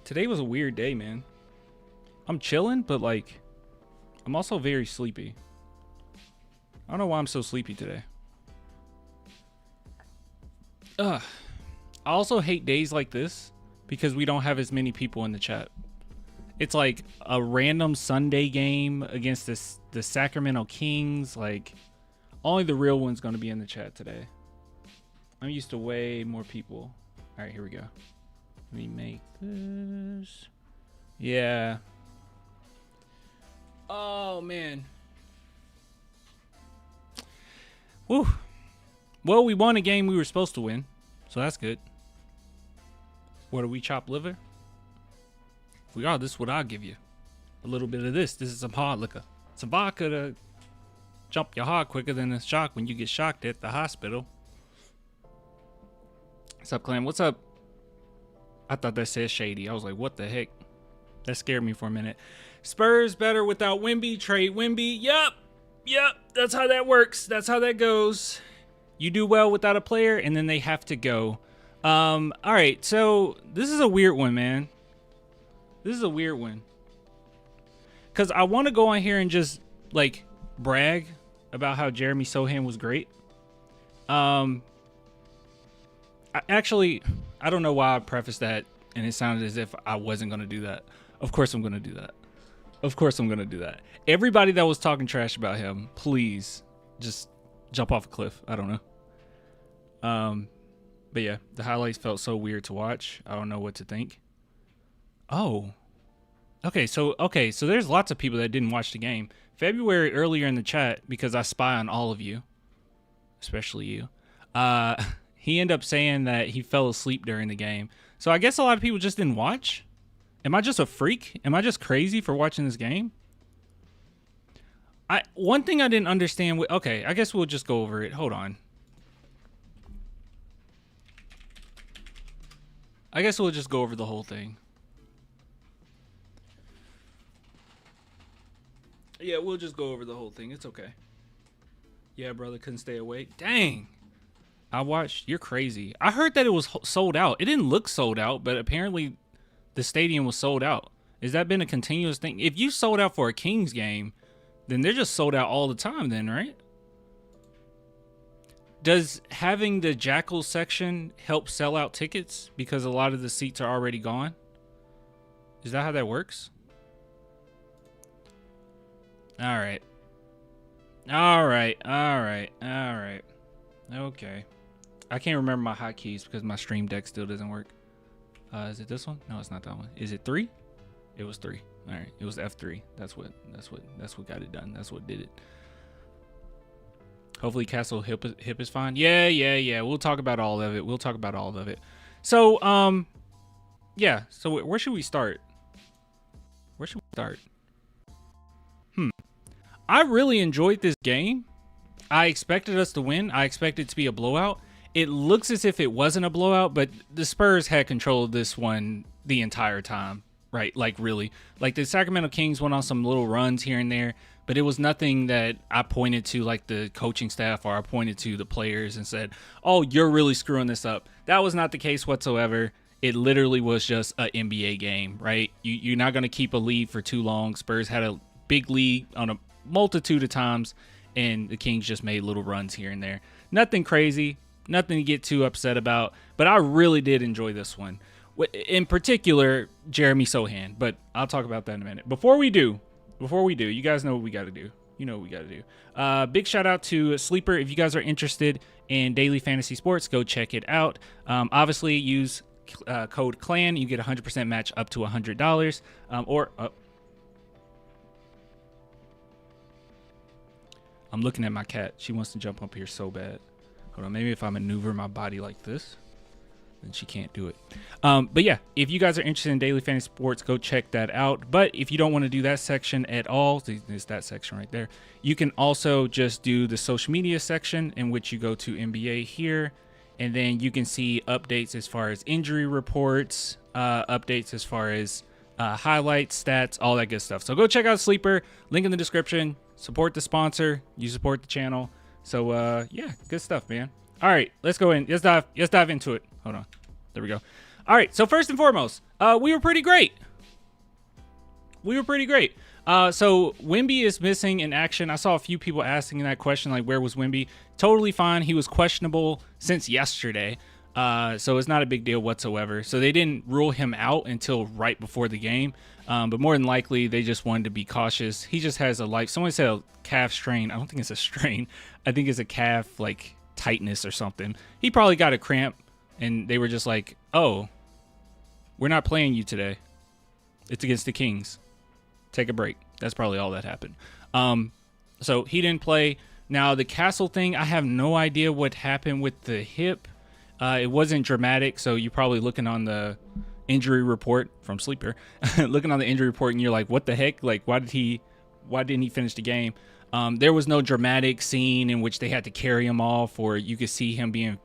Today was a weird day, man. I'm chilling, but like, I'm also very sleepy. I don't know why I'm so sleepy today. I also hate days like this because we don't have as many people in the chat. It's like a random Sunday game against the Sacramento Kings. Like, only the real one's going to be in the chat today. I'm used to way more people. All right, here we go. Let me make this. Yeah. Oh, man. Woo. Well, we won a game we were supposed to win, so that's good. What do we chop liver? If we are, this is what I'll give you. A little bit of this. This is some hard liquor. Some vodka to jump your heart quicker than a shock when you get shocked at the hospital. What's up, Clam? What's up? I thought that said shady. I was like, what the heck? That scared me for a minute. Spurs better without Wemby. Trade Wemby. Yep. That's how that works. That's how that goes. You do well without a player, and then they have to go. All right, so this is a weird one, man. This is a weird one. Because I want to go on here and just, like, brag about how Jeremy Sohan was great. I don't know why I prefaced that, and it sounded as if I wasn't going to do that. Of course I'm going to do that. Of course I'm going to do that. Everybody that was talking trash about him, please just jump off a cliff. I don't know. But yeah, the highlights felt so weird to watch. I don't know what to think. Oh. Okay, so there's lots of people that didn't watch the game. February earlier in the chat, because I spy on all of you, especially you. He ended up saying that he fell asleep during the game. So I guess a lot of people just didn't watch. Am I just a freak? Am I just crazy for watching this game? One thing I didn't understand. Okay, I guess we'll just go over it. Hold on. I guess we'll just go over the whole thing. Yeah, we'll just go over the whole thing. It's okay. Yeah, brother, couldn't stay awake. Dang. I watched. You're crazy. I heard that it was sold out. It didn't look sold out, but apparently the stadium was sold out. Has that been a continuous thing? If you sold out for a Kings game, then they're just sold out all the time then, right? Does having the Jackal section help sell out tickets because a lot of the seats are already gone? Is that how that works? All right. Okay. I can't remember my hotkeys because my stream deck still doesn't work. Is it this one? No, it's not that one. Is it 3? It was 3. All right. It was F3. That's what got it done. That's what did it. Hopefully Castle hip is fine. Yeah. We'll talk about all of it. So, yeah. So where should we start? I really enjoyed this game. I expected us to win. I expected it to be a blowout. It looks as if it wasn't a blowout, but the Spurs had control of this one the entire time, right? Like, really. Like, the Sacramento Kings went on some little runs here and there, but it was nothing that I pointed to, like, the coaching staff, or I pointed to the players and said, oh, you're really screwing this up. That was not the case whatsoever. It literally was just an NBA game, right? You're not going to keep a lead for too long. Spurs had a big lead on a multitude of times, and the Kings just made little runs here and there. Nothing crazy, nothing to get too upset about, but I really did enjoy this one. In particular, Jeremy Sohan, but I'll talk about that in a minute. Before we do, you guys know what we got to do. You know what we got to do. Big shout out to Sleeper. If you guys are interested in daily fantasy sports, go check it out. Obviously, use code CLAN. You get 100% match up to $100. I'm looking at my cat. She wants to jump up here so bad. Hold on. Maybe if I maneuver my body like this, then she can't do it. But yeah, if you guys are interested in daily fantasy sports, go check that out. But if you don't want to do that section at all, there's that section right there. You can also just do the social media section, in which you go to NBA here, and then you can see updates as far as injury reports, updates as far as highlights, stats, all that good stuff. So go check out Sleeper. Link in the description. Support the sponsor. You support the channel. So yeah, good stuff, man. All right, let's go in. Let's dive into it. Hold on. There we go. All right, so first and foremost, We were pretty great. We were pretty great. So Wemby is missing in action. I saw a few people asking that question, like, where was Wemby? Totally fine. He was questionable since yesterday. So it's not a big deal whatsoever. So they didn't rule him out until right before the game. But more than likely, they just wanted to be cautious. He just has someone said a calf strain. I don't think it's a strain. I think it's a calf, like, tightness or something. He probably got a cramp, and they were just like, oh, we're not playing you today. It's against the Kings. Take a break. That's probably all that happened. So he didn't play. Now, the Castle thing, I have no idea what happened with the hip. It wasn't dramatic, so you're probably looking on the injury report from Sleeper, looking on the injury report, and you're like, what the heck? Like, why didn't he finish the game? There was no dramatic scene in which they had to carry him off, or you could see him being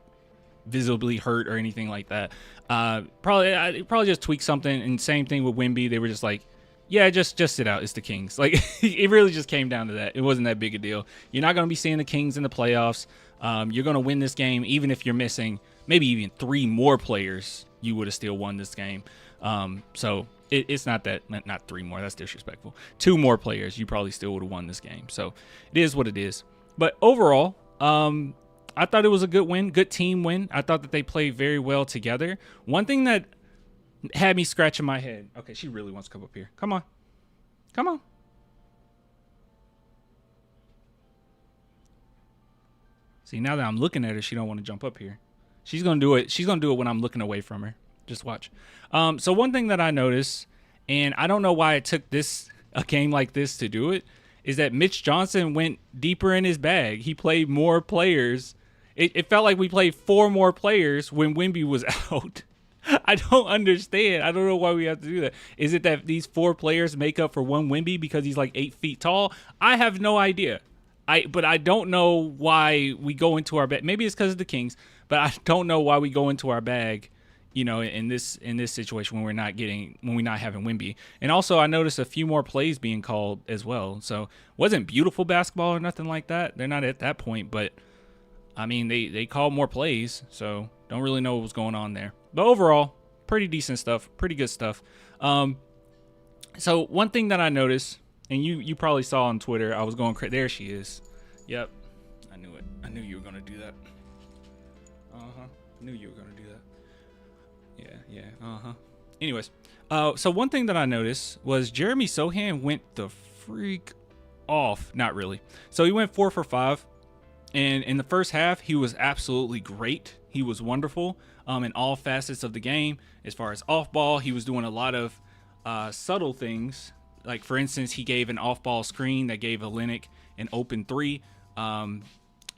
visibly hurt or anything like that. Probably just tweak something. And same thing with Wemby. They were just like, yeah, just sit out. It's the Kings. Like, it really just came down to that. It wasn't that big a deal. You're not going to be seeing the Kings in the playoffs. You're going to win this game, even if you're missing maybe even 3 more players. You would have still won this game. So it's not 3 more. That's disrespectful. 2 more players, you probably still would have won this game. So it is what it is. But overall, I thought it was a good win, good team win. I thought that they played very well together. One thing that had me scratching my head. Okay, she really wants to come up here. Come on. Come on. See, now that I'm looking at her, she don't want to jump up here. She's going to do it. She's going to do it when I'm looking away from her. Just watch. So one thing that I noticed, and I don't know why it took a game like this to do it, is that Mitch Johnson went deeper in his bag. He played more players. It felt like we played 4 more players when Wemby was out. I don't understand. I don't know why we have to do that. Is it that these 4 players make up for one Wemby because he's like 8 feet tall? I have no idea. But I don't know why we go into our bag. Maybe it's because of the Kings, but I don't know why we go into our bag, in this situation when we're not having Wemby. And also, I noticed a few more plays being called as well. So it wasn't beautiful basketball or nothing like that. They're not at that point, but I mean, they called more plays, so don't really know what was going on there. But overall, pretty decent stuff, pretty good stuff. So one thing that I noticed, and you probably saw on Twitter, I was going crazy. There she is. Yep, I knew it. I knew you were gonna do that. Knew you were gonna do that. Yeah. Anyways, so one thing that I noticed was Jeremy Sohan went the freak off. Not really. So he went 4 for 5. And in the first half, he was absolutely great. He was wonderful in all facets of the game. As far as off ball, he was doing a lot of subtle things. Like, for instance, he gave an off-ball screen that gave Olenek an open 3. And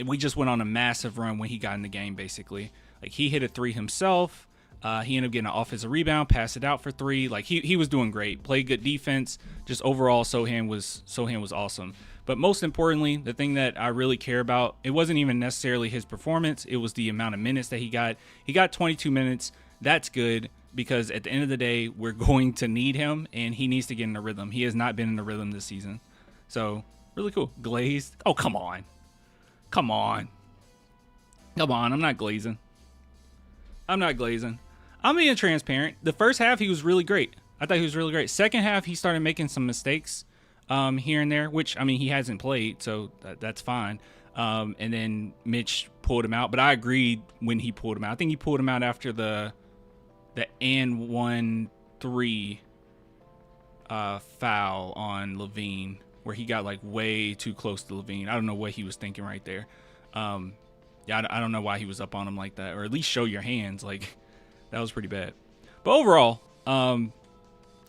we just went on a massive run when he got in the game, basically. Like, he hit a 3 himself. He ended up getting an offensive rebound, passed it out for 3. Like, he was doing great. Played good defense. Just overall, Sohan was awesome. But most importantly, the thing that I really care about, it wasn't even necessarily his performance. It was the amount of minutes that he got. He got 22 minutes. That's good because at the end of the day, we're going to need him, and he needs to get in a rhythm. He has not been in a rhythm this season. So, really cool. Glazed. Oh, come on. Come on. I'm not glazing. I'm being transparent. The first half, he was really great. I thought he was really great. Second half, he started making some mistakes. Here and there, which, I mean, he hasn't played, so that's fine. And then Mitch pulled him out, but I agreed when he pulled him out. I think he pulled him out after the and 1-3 foul on Levine, where he got like way too close to Levine. I don't know what he was thinking right there. I don't know why he was up on him like that, or at least show your hands. Like, that was pretty bad. But overall,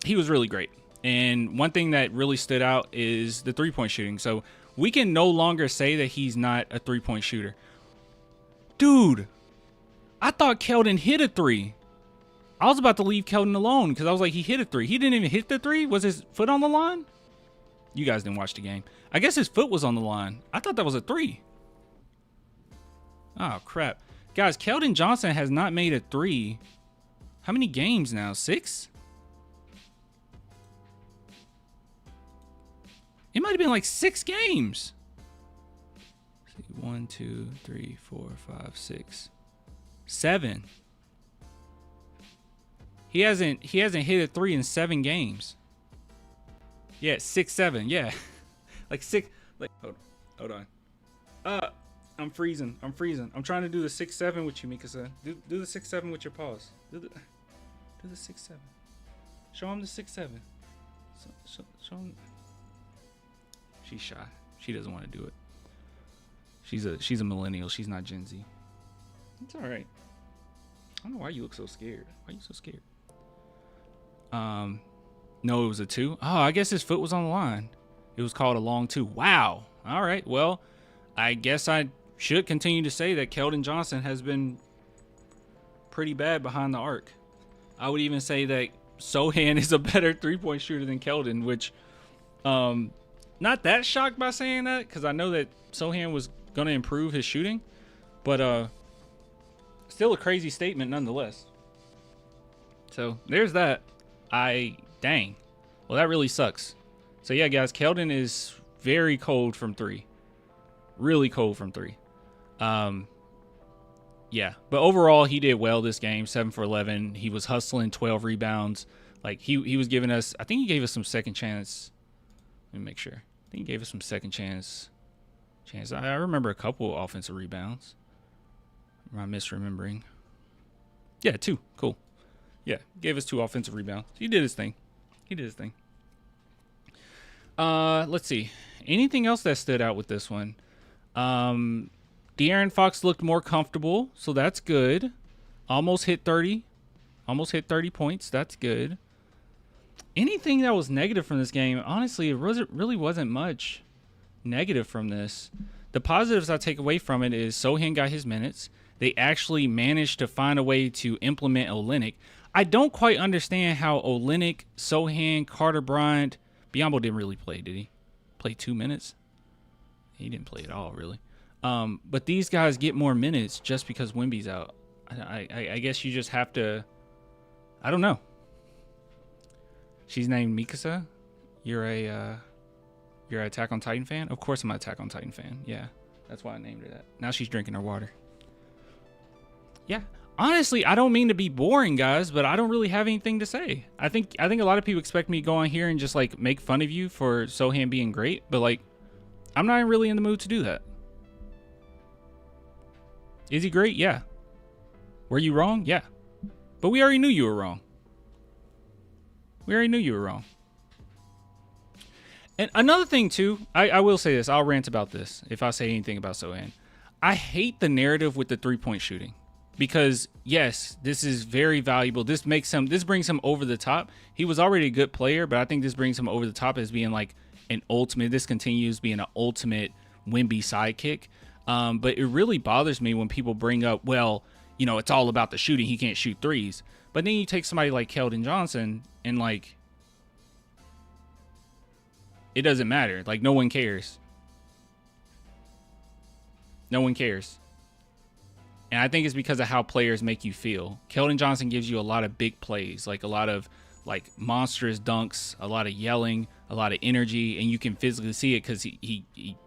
he was really great. And one thing that really stood out is the 3-point shooting. So we can no longer say that he's not a 3-point shooter. Dude, I thought Keldon hit a 3. I was about to leave Keldon alone because I was like, he hit a 3. He didn't even hit the 3. Was his foot on the line? You guys didn't watch the game. I guess his foot was on the line. I thought that was a 3. Oh, crap. Guys, Keldon Johnson has not made a 3. How many games now? 6? It might have been like 6 games. 1, 2, 3, 4, 5, 6, 7. He hasn't hit a 3 in 7 games. Yeah, 6-7. Yeah, like 6. Like hold on. I'm freezing. I'm trying to do the 6-7 with you, Mikasa. Do the 6-7 with your paws. Do the 6-7. Show him the 6-7. Show him. She's shy. She doesn't want to do it. She's a millennial. She's not Gen Z. It's all right. I don't know why you look so scared. Why are you so scared? No, it was a 2. Oh, I guess his foot was on the line. It was called a long 2. Wow. All right. Well, I guess I should continue to say that Keldon Johnson has been pretty bad behind the arc. I would even say that Sohan is a better 3-point shooter than Keldon, which not that shocked by saying that, because I know that Sohan was going to improve his shooting, but still a crazy statement nonetheless. So there's that. Dang. Well, that really sucks. So yeah, guys, Keldon is very cold from 3. Really cold from 3. Yeah, but overall he did well this game. 7 for 11. He was hustling, 12 rebounds. Like he was giving us, I think he gave us some second chance. Let me make sure. I think he gave us some second chance. I remember a couple offensive rebounds. Am I misremembering? Yeah, 2. Cool. Yeah, gave us 2 offensive rebounds. He did his thing. Let's see. Anything else that stood out with this one? De'Aaron Fox looked more comfortable, so that's good. Almost hit 30 points. That's good. Anything that was negative from this game, honestly, it really wasn't much negative from this. The positives I take away from it is Sohan got his minutes. They actually managed to find a way to implement Olynyk. I don't quite understand how Olynyk, Sohan, Carter Bryant, Biyombo didn't really play, did he? Play 2 minutes? He didn't play at all, really. But these guys get more minutes just because Wemby's out. I guess you just have to. I don't know. She's named Mikasa. You're an Attack on Titan fan? Of course I'm an Attack on Titan fan. Yeah, that's why I named her that. Now she's drinking her water. Yeah. Honestly, I don't mean to be boring, guys, but I don't really have anything to say. I think a lot of people expect me to go on here and just like make fun of you for Sohan being great, but like I'm not really in the mood to do that. Is he great? Yeah. Were you wrong? Yeah. But we already knew you were wrong. And another thing too, I will say this, I'll rant about this if I say anything about Sohan. I hate the narrative with the 3-point shooting. Because yes, this is very valuable. This brings him over the top. He was already a good player, but I think this brings him over the top as being like an ultimate. This continues being an ultimate Wemby sidekick. But it really bothers me when people bring up, well, you know, it's all about the shooting. He can't shoot threes. But then you take somebody like Keldon Johnson and like, it doesn't matter. Like no one cares. No one cares. And I think it's because of how players make you feel. Keldon Johnson gives you a lot of big plays, like a lot of like monstrous dunks, a lot of yelling, a lot of energy, and you can physically see it because he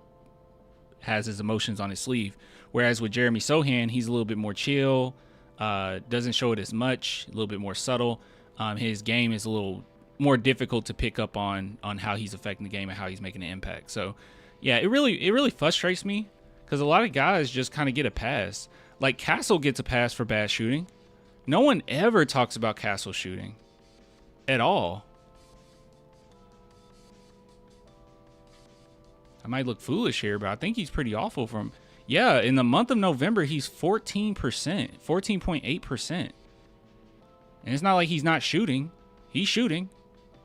has his emotions on his sleeve. Whereas with Jeremy Sohan, he's a little bit more chill, doesn't show it as much, a little bit more subtle. His game is a little more difficult to pick up on how he's affecting the game and how he's making an impact. So, yeah, it really frustrates me because a lot of guys just kind of get a pass. Like Castle gets a pass for bad shooting. No one ever talks about Castle shooting at all. I might look foolish here, but I think he's pretty awful from. Yeah, in the month of November, he's 14%, 14.8%. And it's not like he's not shooting. He's shooting.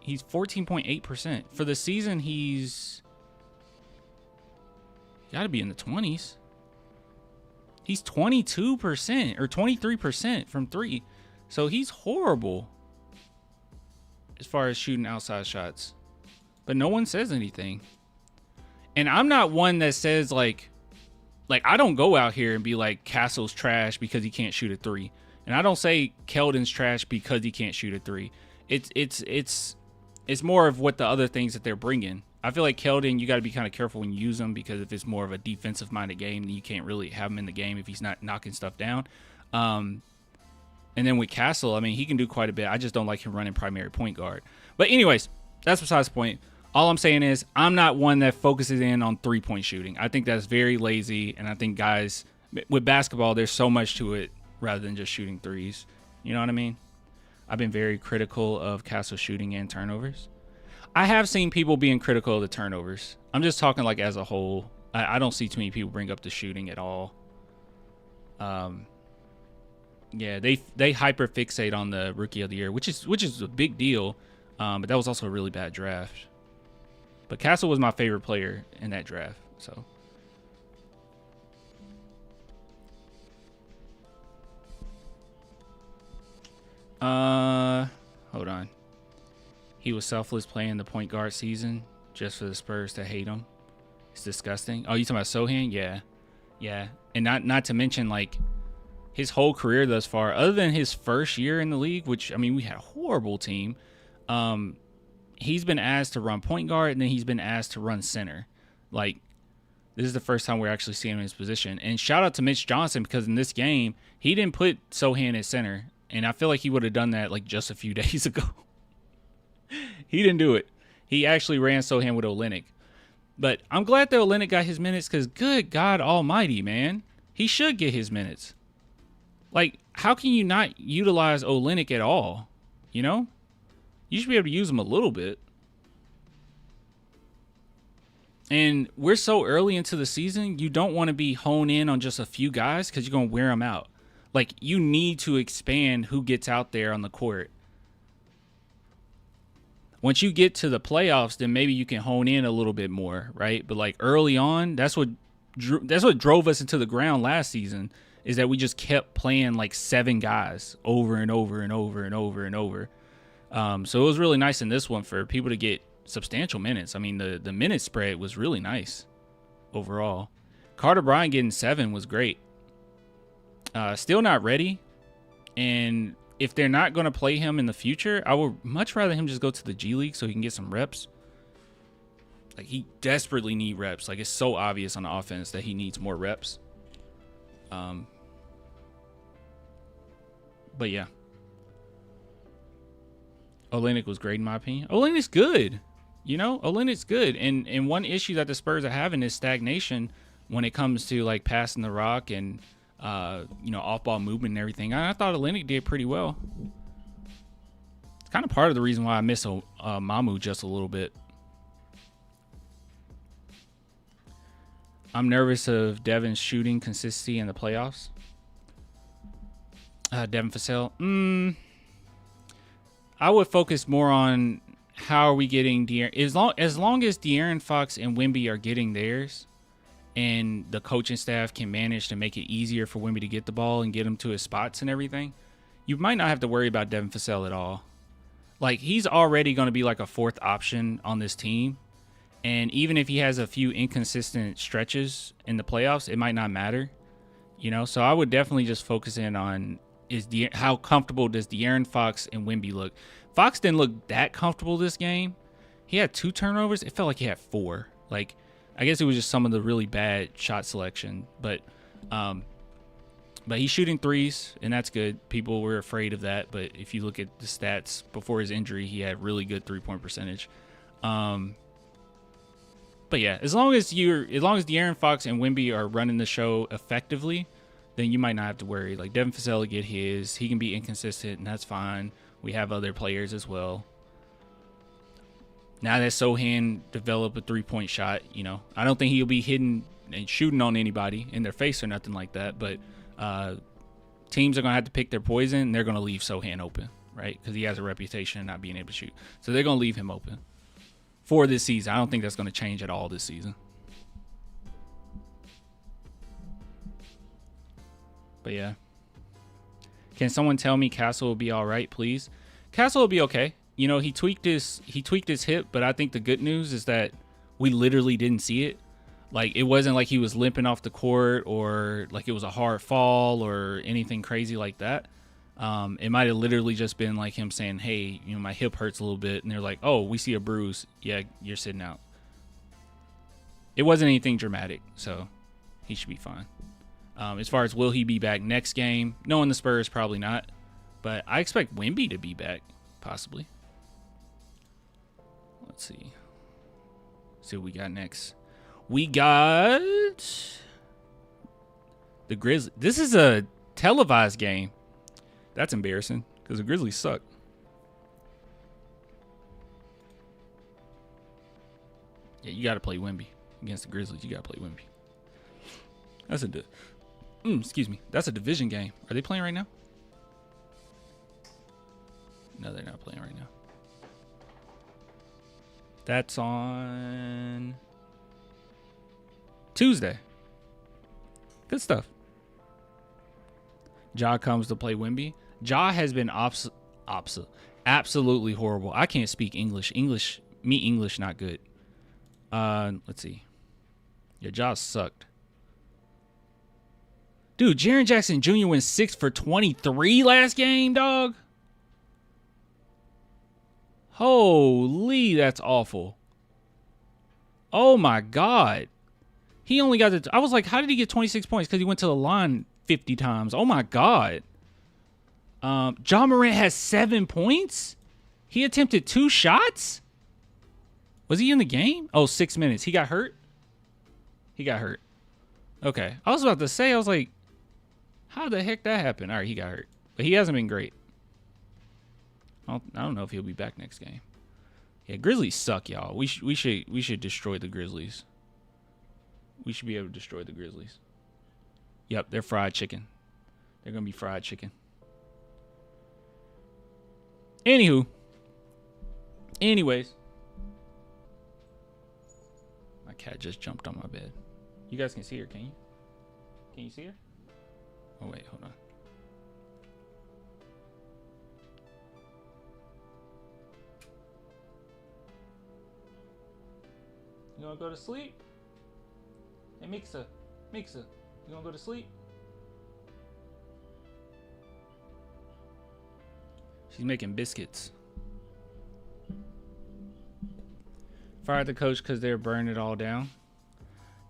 He's 14.8%. For the season, he's got to be in the 20s. He's 22% or 23% from 3. So he's horrible as far as shooting outside shots. But no one says anything. And I'm not one that says like I don't go out here and be like Castle's trash because he can't shoot a 3. And I don't say Keldon's trash because he can't shoot a 3. It's more of what the other things that they're bringing. I feel like Keldon, you got to be kind of careful when you use him because if it's more of a defensive-minded game, then you can't really have him in the game if he's not knocking stuff down. And then with Castle, I mean, he can do quite a bit. I just don't like him running primary point guard. But anyways, that's besides the point. All I'm saying is I'm not one that focuses in on 3-point shooting. I think that's very lazy. And I think guys with basketball, there's so much to it rather than just shooting threes. You know what I mean? I've been very critical of Castle shooting and turnovers. I have seen people being critical of the turnovers. I'm just talking like as a whole. I don't see too many people bring up the shooting at all. Yeah, they hyper fixate on the rookie of the year, which is a big deal. But that was also a really bad draft. But Castle was my favorite player in that draft. So. Hold on. He was selfless playing the point guard season just for the Spurs to hate him. It's disgusting. Oh, you talking about Sohan? Yeah. Yeah. And not to mention, like, his whole career thus far, other than his first year in the league, which, I mean, we had a horrible team. He's been asked to run point guard, and then he's been asked to run center. Like, this is the first time we're actually seeing him in his position. And shout out to Mitch Johnson, because in this game, he didn't put Sohan at center. And I feel like he would have done that, like, just a few days ago. He didn't do it. He actually ran Sohan with Olynyk. But I'm glad that Olynyk got his minutes, because good God almighty, man. He should get his minutes. Like, how can you not utilize Olynyk at all? You know? You should be able to use him a little bit. And we're so early into the season, you don't want to be honed in on just a few guys because you're going to wear them out. Like, you need to expand who gets out there on the court. Once you get to the playoffs, then maybe you can hone in a little bit more, right? But, like, early on, that's what drove us into the ground last season, is that we just kept playing, like, 7 guys over and over and over and over and over. So it was really nice in this one for people to get substantial minutes. I mean, the minute spread was really nice overall. Carter Bryant getting 7 was great. Still not ready. And if they're not going to play him in the future, I would much rather him just go to the G League so he can get some reps. Like, he desperately needs reps. Like, it's so obvious on the offense that he needs more reps. But yeah. Olynyk was great in my opinion. Olynyk's good. You know, Olynyk's good. And one issue that the Spurs are having is stagnation when it comes to, like, passing the rock and off-ball movement and everything. I thought Olynyk did pretty well. It's kind of part of the reason why I miss Mamu just a little bit. I'm nervous of Devin's shooting consistency in the playoffs. Devin Vassell. I would focus more on how are we getting as long as De'Aaron Fox and Wemby are getting theirs, and the coaching staff can manage to make it easier for Wemby to get the ball and get him to his spots and everything, you might not have to worry about Devin Vassell at all. Like, he's already going to be like a 4th option on this team, and even if he has a few inconsistent stretches in the playoffs, it might not matter. You know, so I would definitely just focus in on how comfortable does De'Aaron Fox and Wemby look. Fox didn't look that comfortable this game. He had 2 turnovers. It felt like he had 4. Like, I guess it was just some of the really bad shot selection, but he's shooting threes, and that's good. People were afraid of that, but if you look at the stats before his injury, he had really good 3-point percentage. But yeah, as long as De'Aaron Fox and Wemby are running the show effectively, then you might not have to worry. Like, Devin Vassell will get his. He can be inconsistent, and that's fine. We have other players as well. Now that Sohan developed a 3-point shot, you know, I don't think he'll be hitting and shooting on anybody in their face or nothing like that. But teams are going to have to pick their poison, and they're going to leave Sohan open, right? Because he has a reputation of not being able to shoot. So they're going to leave him open for this season. I don't think that's going to change at all this season. But yeah. Can someone tell me Castle will be all right, please? Castle will be okay. You know, he tweaked his hip, but I think the good news is that we literally didn't see it. Like, it wasn't like he was limping off the court or like it was a hard fall or anything crazy like that. It might have literally just been like him saying, hey, you know, my hip hurts a little bit. And they're like, oh, we see a bruise. Yeah, you're sitting out. It wasn't anything dramatic, so he should be fine. As far as will he be back next game, knowing the Spurs, probably not. But I expect Wemby to be back, possibly. Let's see. See what we got next. We got the Grizzlies. This is a televised game. That's embarrassing because the Grizzlies suck. Yeah, you got to play Wemby against the Grizzlies. You got to play Wemby. That's excuse me. That's a division game. Are they playing right now? No, they're not playing right now. That's on Tuesday. Good stuff. Ja comes to play Wemby. Ja has been absolutely horrible. I can't speak English. English not good. Let's see. Yeah, Ja sucked. Dude, Jaren Jackson Jr. went 6 for 23 last game, dog. Holy, that's awful. Oh my God. He only got I was like, how did he get 26 points? Because he went to the line 50 times. Oh my God. John Morant has 7 points. He attempted 2 shots. Was he in the game? Oh, 6 minutes. He got hurt? He got hurt. Okay. I was about to say, I was like, how the heck that happened? All right, he got hurt. But he hasn't been great. I don't know if he'll be back next game. Yeah, Grizzlies suck, y'all. We should destroy the Grizzlies. We should be able to destroy the Grizzlies. Yep, they're fried chicken. They're going to be fried chicken. Anyways. My cat just jumped on my bed. You guys can see her, can you? Can you see her? Oh, wait, hold on. You want to go to sleep? Hey, Mixa. You want to go to sleep? She's making biscuits. Fired the coach because they're burning it all down.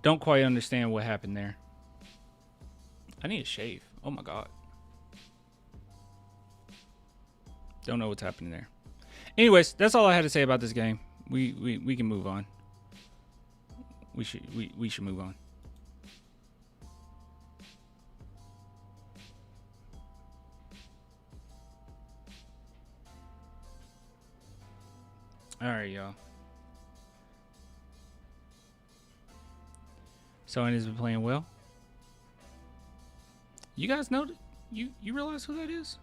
Don't quite understand what happened there. I need a shave. Oh my God. Don't know what's happening there. Anyways, that's all I had to say about this game. We can move on. We should move on. All right, y'all. Sohan has been playing well. You guys know that? You realize who that is?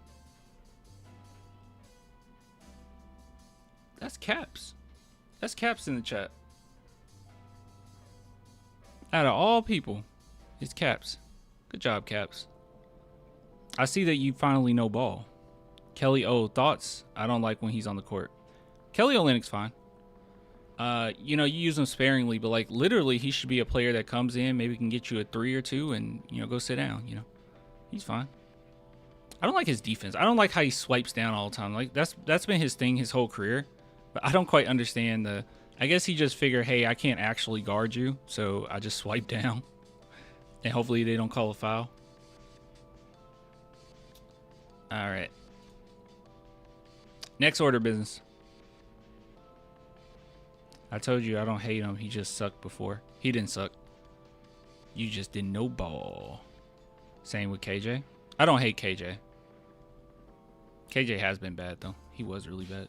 That's Caps. That's Caps in the chat. Out of all people, it's Caps. Good job, Caps. I see that you finally know ball. Kelly O, thoughts? I don't like when he's on the court. Kelly Olynyk's fine. You know, you use him sparingly, but like literally he should be a player that comes in, maybe can get you a 3 or 2 and, you know, go sit down, you know. He's fine. I don't like his defense. I don't like how he swipes down all the time. Like that's been his thing his whole career. But I don't quite understand I guess he just figured, hey, I can't actually guard you, so I just swipe down. And hopefully they don't call a foul. All right. Next order of business. I told you I don't hate him. He just sucked before. He didn't suck. You just didn't know ball. Same with KJ. I don't hate KJ. KJ has been bad, though. He was really bad.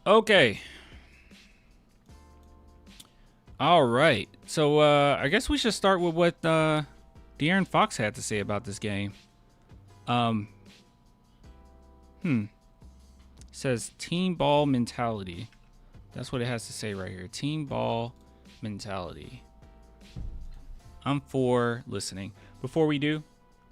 Okay. All right. So, I guess we should start with what De'Aaron Fox had to say about this game. It says team ball mentality. That's what it has to say right here. Team ball mentality. I'm for listening. Before we do,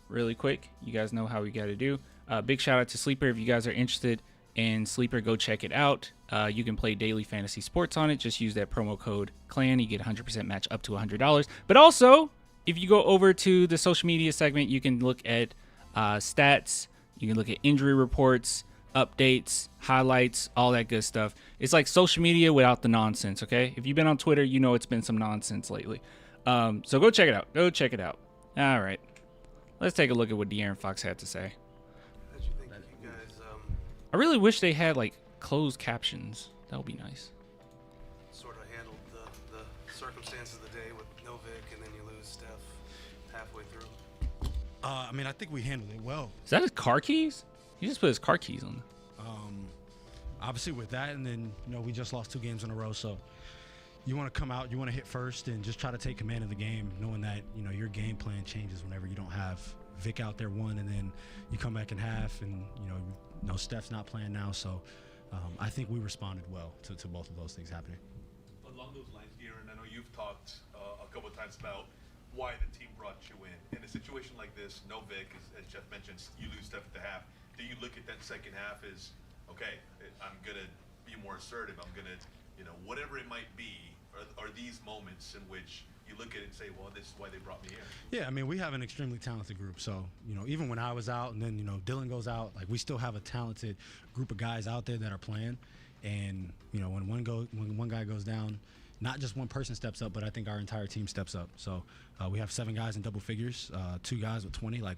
really quick, you guys know how we got to do. Big shout out to Sleeper. If you guys are interested in Sleeper, go check it out. You can play daily fantasy sports on it. Just use that promo code CLAN. You get 100% match up to $100. But also, if you go over to the social media segment, you can look at stats. You can look at injury reports, updates, highlights, all that good stuff. It's like social media without the nonsense, okay? If you've been on Twitter, you know it's been some nonsense lately. So go check it out. Go check it out. All right. Let's take a look at what De'Aaron Fox had to say. How'd you think you guys I really wish they had like closed captions. That would be nice. sort of handled the circumstances of the day with no Vic, and then you lose Steph halfway through? I mean, I think we handled it well. Is that his car keys? He just put his car keys on. Obviously with that, and then, you know, we just lost 2 games in a row, so you want to come out, you want to hit first and just try to take command of the game, knowing that, you know, your game plan changes whenever you don't have Vic out there one, and then you come back in half, and, you know Steph's not playing now, so I think we responded well to both of those things happening. Along those lines, De'Aaron, I know you've talked a couple of times about why the team brought you in a situation like this. No Vic, as Jeff mentioned, you lose Steph at the half. Do you look at that second half as, okay, I'm gonna be more assertive, I'm gonna, you know, whatever it might be, are these moments in which you look at it and say, well, this is why they brought me here? Yeah, I mean, we have an extremely talented group. So, you know, even when I was out and then, you know, Dylan goes out, like, we still have a talented group of guys out there that are playing. And, you know, when one guy goes down, not just one person steps up, but I think our entire team steps up. So we have 7 guys in double figures, 2 guys with 20. Like,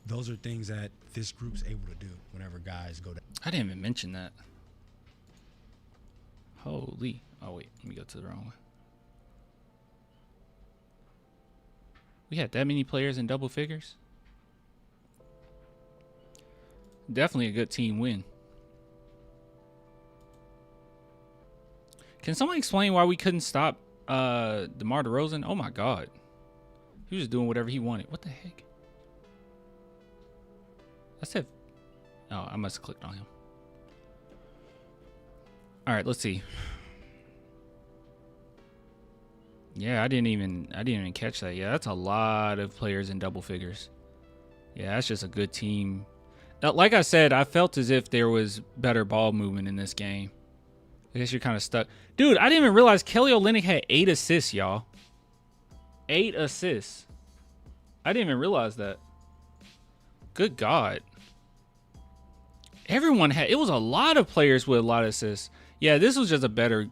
those are things that this group's able to do whenever guys go down. I didn't even mention that. Holy. Oh, wait. Let me go to the wrong one. We had that many players in double figures? Definitely a good team win. Can someone explain why we couldn't stop DeMar DeRozan? Oh, my God. He was just doing whatever he wanted. What the heck? I said... Oh, I must have clicked on him. All right, let's see. Yeah, I didn't even catch that. Yeah, that's a lot of players in double figures. Yeah, that's just a good team. Now, like I said, I felt as if there was better ball movement in this game. I guess you're kind of stuck. Dude, I didn't even realize Kelly Olynyk had 8 assists, y'all. 8 assists. I didn't even realize that. Good God. Everyone had... It was a lot of players with a lot of assists. Yeah, this was just a better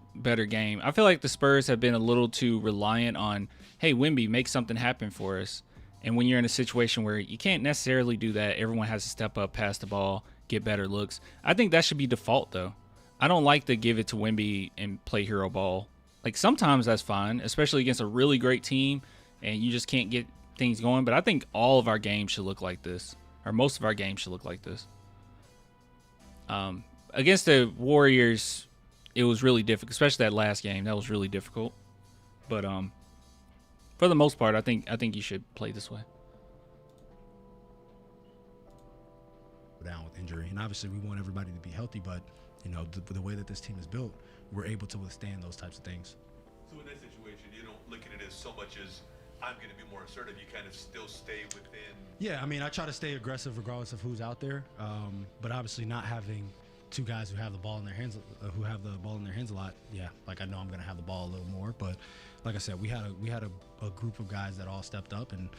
game. I feel like the Spurs have been a little too reliant on, hey, Wemby, make something happen for us. And when you're in a situation where you can't necessarily do that, everyone has to step up, pass the ball, get better looks. I think that should be default, though. I don't like to give it to Wemby and play hero ball. Like, sometimes that's fine, especially against a really great team, and you just can't get things going. But I think all of our games should look like this, or most of our games should look like this. Against the Warriors, it was really difficult, especially that last game. That was really difficult. But for the most part, I think you should play this way. Down with injury, and obviously we want everybody to be healthy, but you know, the way that this team is built, we're able to withstand those types of things. So in that situation, you don't look at it as so much as I'm going to be more assertive. You kind of still stay within. Yeah, I mean, I try to stay aggressive regardless of who's out there, but obviously not having 2 guys who have the ball in their hands, a lot. Yeah, like I know I'm going to have the ball a little more, but like I said, we had a group of guys that all stepped up, and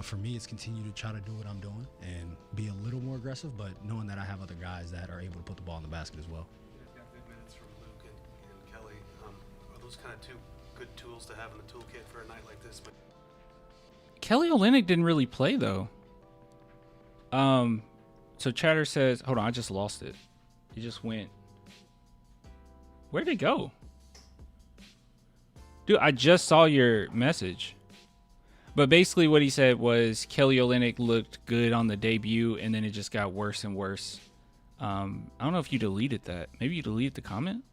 for me, it's continue to try to do what I'm doing and be a little more aggressive, but knowing that I have other guys that are able to put the ball in the basket as well. You guys got big minutes from Luke and Kelly. Are those kind of 2 good tools to have in the toolkit for a night like this? But Kelly Olynyk didn't really play, though. So Chatter says, hold on, I just lost it. It just went. Where'd it go? Dude, I just saw your message. But basically what he said was Kelly Olynyk looked good on the debut, and then it just got worse and worse. I don't know if you deleted that. Maybe you deleted the comment?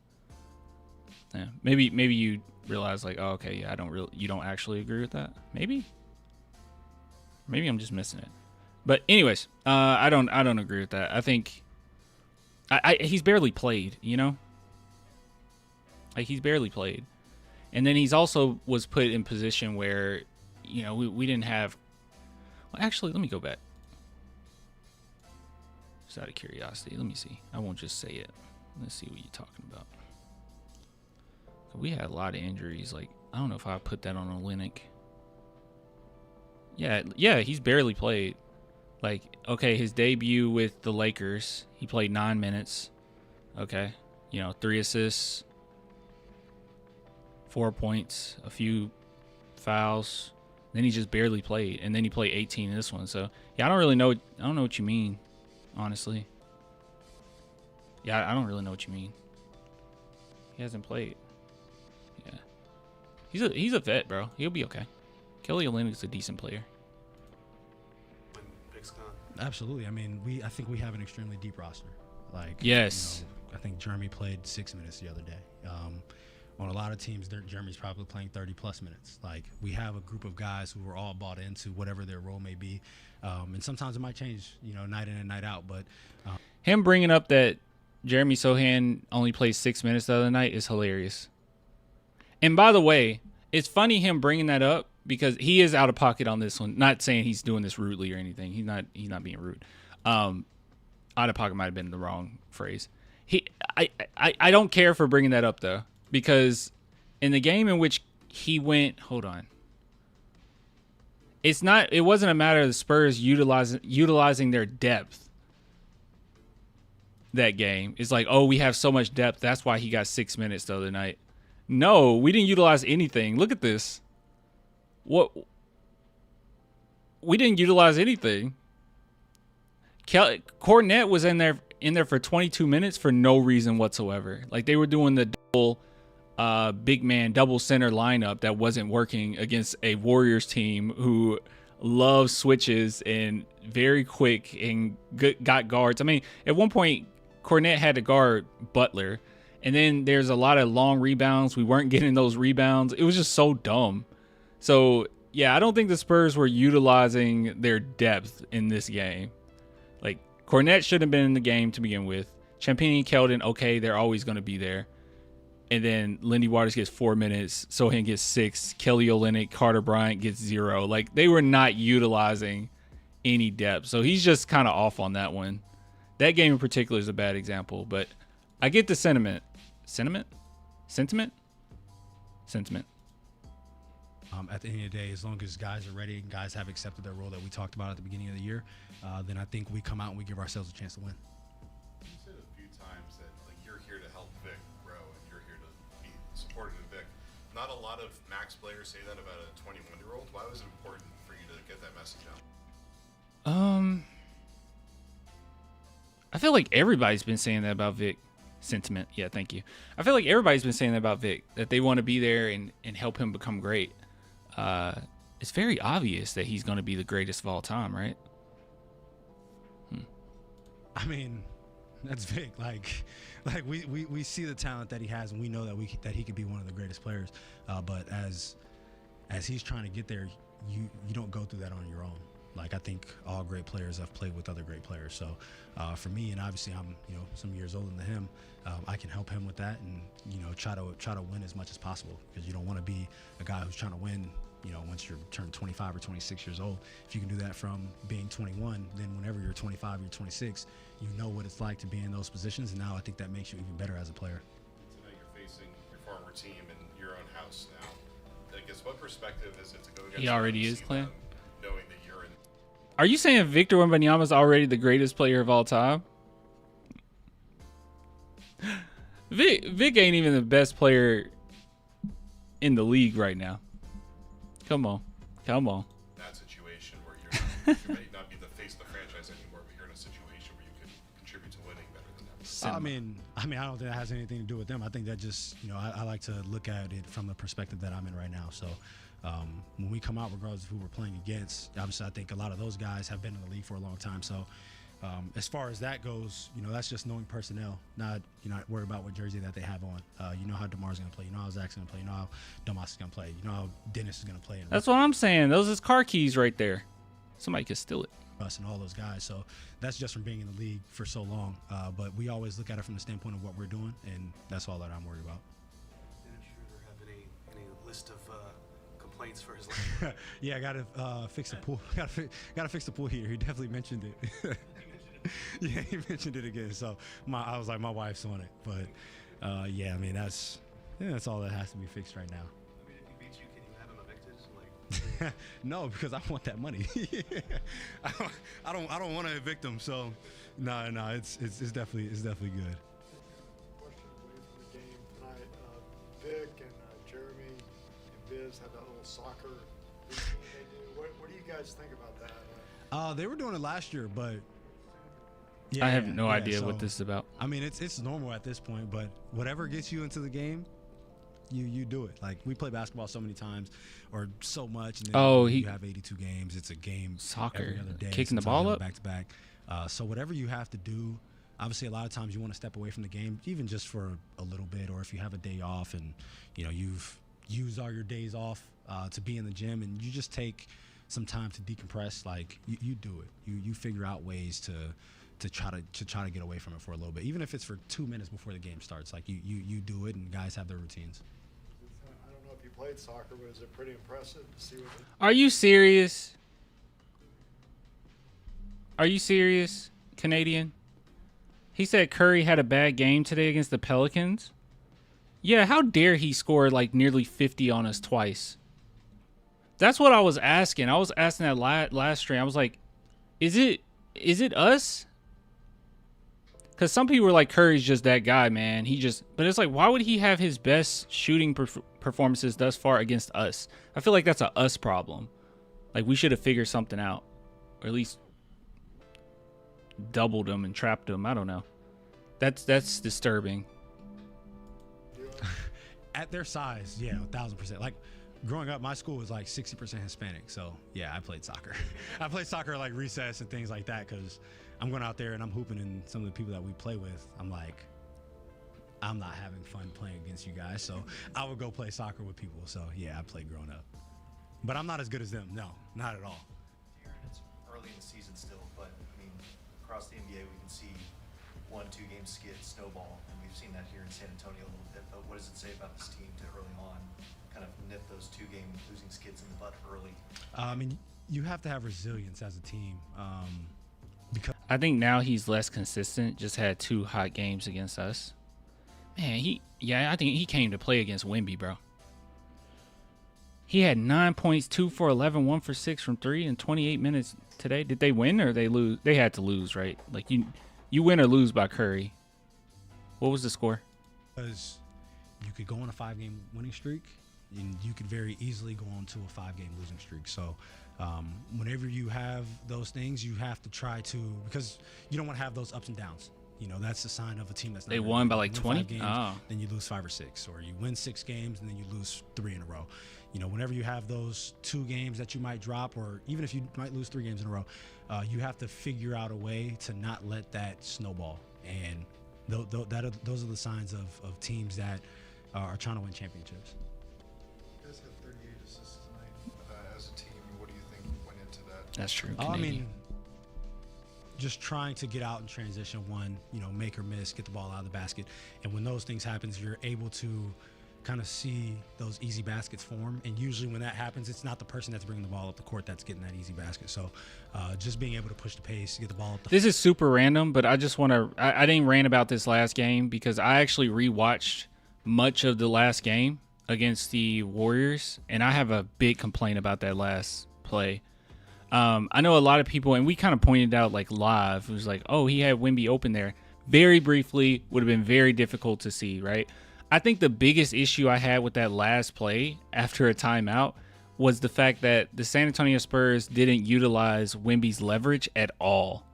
Yeah. Maybe you realize, like, oh, okay, yeah, you don't actually agree with that. Maybe I'm just missing it. But anyways, I don't agree with that. I think he's barely played, you know? Like, he's barely played. And then he's also was put in position where, you know, we didn't have... Well, actually, let me go back. Just out of curiosity. Let me see. I won't just say it. Let's see what you're talking about. We had a lot of injuries. Like, I don't know if I put that on Olynyk. Yeah, he's barely played. Like, okay, his debut with the Lakers, he played 9 minutes. Okay. You know, 3 assists, 4 points, a few fouls. Then he just barely played, and then he played 18 in this one. So yeah, I don't really know. I don't know what you mean, honestly. Yeah, I don't really know what you mean. He hasn't played. Yeah, he's a vet, bro. He'll be okay. Kelly Olynyk's a decent player. When Vic's gone. Absolutely. I mean, I think we have an extremely deep roster. Like, Yes. I think Jeremy played 6 minutes the other day. On a lot of teams, Jeremy's probably playing 30-plus minutes. Like, we have a group of guys who are all bought into whatever their role may be. And sometimes it might change, night in and night out. But Him bringing up that Jeremy Sohan only played 6 minutes the other night is hilarious. And by the way, it's funny him bringing that up because he is out of pocket on this one. Not saying he's doing this rudely or anything. He's not being rude. Out of pocket might have been the wrong phrase. I don't care for bringing that up though, because in the game in which he went, hold on. It wasn't a matter of the Spurs utilizing their depth that game. It's like, oh, we have so much depth. That's why he got 6 minutes the other night. No, we didn't utilize anything. Look at this. What? We didn't utilize anything. Cornette was in there for 22 minutes for no reason whatsoever. Like, they were doing the double big man, double center lineup that wasn't working against a Warriors team who loves switches and very quick and got guards. I mean, at one point, Cornette had to guard Butler, and then there's a lot of long rebounds. We weren't getting those rebounds. It was just so dumb. So, yeah, I don't think the Spurs were utilizing their depth in this game. Like, Cornette shouldn't have been in the game to begin with. Champagnie and Keldon, okay, they're always going to be there. And then Lindy Waters gets 4 minutes. Sohan gets 6. Kelly Olynyk, Carter Bryant gets 0. Like, they were not utilizing any depth. So he's just kind of off on that one. That game in particular is a bad example. But I get the sentiment. Sentiment? At the end of the day, as long as guys are ready and guys have accepted their role that we talked about at the beginning of the year, then I think we come out and we give ourselves a chance to win. You said a few times that you're here to help Vic grow and you're here to be supportive of Vic. Not a lot of Max players say that about a 21-year-old. Why was it important for you to get that message out? I feel like everybody's been saying that about Vic. Sentiment. Yeah, thank you. I feel like everybody's been saying that about Vic, that they want to be there and help him become great. It's very obvious that he's going to be the greatest of all time, right? I mean, that's Vic. Like we see the talent that he has, and we know that he could be one of the greatest players. But as he's trying to get there, you don't go through that on your own. Like, I think all great players have played with other great players. So for me, and obviously I'm some years older than him, I can help him with that and try to win as much as possible, because you don't want to be a guy who's trying to win. Once you're turned 25 or 26 years old. If you can do that from being 21, then whenever you're 25, you're 26, you know what it's like to be in those positions. And now I think that makes you even better as a player. Tonight you're facing your former team in your own house now. I guess what perspective is it to go against? He already is, Clint. Knowing that you're in. Are you saying Victor Wembanyama is already the greatest player of all time? Vic ain't even the best player in the league right now. Come on. That situation where you may not be the face of the franchise anymore, but you're in a situation where you can contribute to winning better than them. I mean, I don't think that has anything to do with them. I think that just, I like to look at it from the perspective that I'm in right now. So when we come out, regardless of who we're playing against, obviously I think a lot of those guys have been in the league for a long time. So as far as that goes, that's just knowing personnel, not worry about what jersey that they have on. You know how DeMar's going to play. You know how Zach's going to play. You know how Domas is going to play. You know how Dennis is going to play. That's what I'm saying. Those is car keys right there. Somebody could steal it. Us and all those guys. So that's just from being in the league for so long. But we always look at it from the standpoint of what we're doing, and that's all that I'm worried about. Dennis Schroeder have any list of complaints for his life? Yeah, I gotta fix the pool. Gotta fix the pool heater. He definitely mentioned it. Yeah, he mentioned it again. So I was like, my wife's on it. But yeah, I mean that's all that has to be fixed right now. I mean, if he beats you, can you have him evicted? Like, no, because I want that money. I don't want to evict him. So no, it's definitely good. Question away from the game tonight. Vic and Jeremy and Biz had that little soccer What do you guys think about that? They were doing it last year, but I have no idea what this is about. I mean, it's normal at this point, but whatever gets you into the game, you do it. Like, we play basketball so many times or so much, and then you have 82 games. It's a game Soccer, every other day, kicking the ball up back to back. So whatever you have to do, obviously a lot of times you want to step away from the game, even just for a little bit, or if you have a day off and you've used all your days off to be in the gym, and you just take some time to decompress. Like, you do it. You figure out ways to try to get away from it for a little bit, even if it's for 2 minutes before the game starts. Like, you do it, and guys have their routines. I don't know if you played soccer, but is it pretty impressive to see what? Are you serious? Are you serious, Canadian? He said Curry had a bad game today against the Pelicans. Yeah, how dare he score like nearly 50 on us twice? That's what I was asking. I was asking that last stream. I was like, is it us? Because some people were like, Curry's just that guy, man. But it's like, why would he have his best shooting performances thus far against us? I feel like that's a us problem. Like, we should have figured something out, or at least doubled him and trapped him. I don't know. That's disturbing. At their size, yeah, 1,000%. Like, growing up, my school was like 60% Hispanic. So yeah, I played soccer. I played soccer like recess and things like that, because I'm going out there and I'm hooping, and some of the people that we play with, I'm like, I'm not having fun playing against you guys. So I would go play soccer with people. So yeah, I played growing up, but I'm not as good as them. No, not at all. It's early in the season still, but I mean, across the NBA, we can see 1-2 game skid snowball, and we've seen that here in San Antonio a little bit. But what does it say about this team to early on kind of nip those 2 game losing skids in the butt early? I mean, you have to have resilience as a team, because I think now he's less consistent. Just had 2 hot games against us. Man, I think he came to play against Wemby, bro. He had 9 points, 2 for 11, 1 for 6 from 3 in 28 minutes today. Did they win or they lose? They had to lose, right? Like, you win or lose by Curry. What was the score? because you could go on a 5-game winning streak, and you could very easily go on to a 5-game losing streak. So whenever you have those things, you have to try to, because you don't want to have those ups and downs. You know, that's a sign of a team that's not they very won good. by like You 20 win 5 games, oh. then you lose 5 or 6, or you win 6 games and then you lose 3 in a row. You know, whenever you have those 2 games that you might drop, or even if you might lose 3 games in a row, you have to figure out a way to not let that snowball. And those are the signs of teams that are trying to win championships. You guys had 38 assists tonight. As a team, what do you think went into that? That's true. I mean, just trying to get out and transition one, you know, make or miss, get the ball out of the basket. And when those things happen, you're able to kind of see those easy baskets form. And usually when that happens, it's not the person that's bringing the ball up the court that's getting that easy basket. So just being able to push the pace, get the ball up the This is super random, but I just want to – I didn't rant about this last game because I actually rewatched much of the last game against the Warriors, and I have a big complaint about that last play. I know a lot of people, and we kind of pointed out like live, it was like, oh, he had Wemby open there. Very briefly, would have been very difficult to see, right? I think the biggest issue I had with that last play after a timeout was the fact that the San Antonio Spurs didn't utilize Wemby's leverage at all.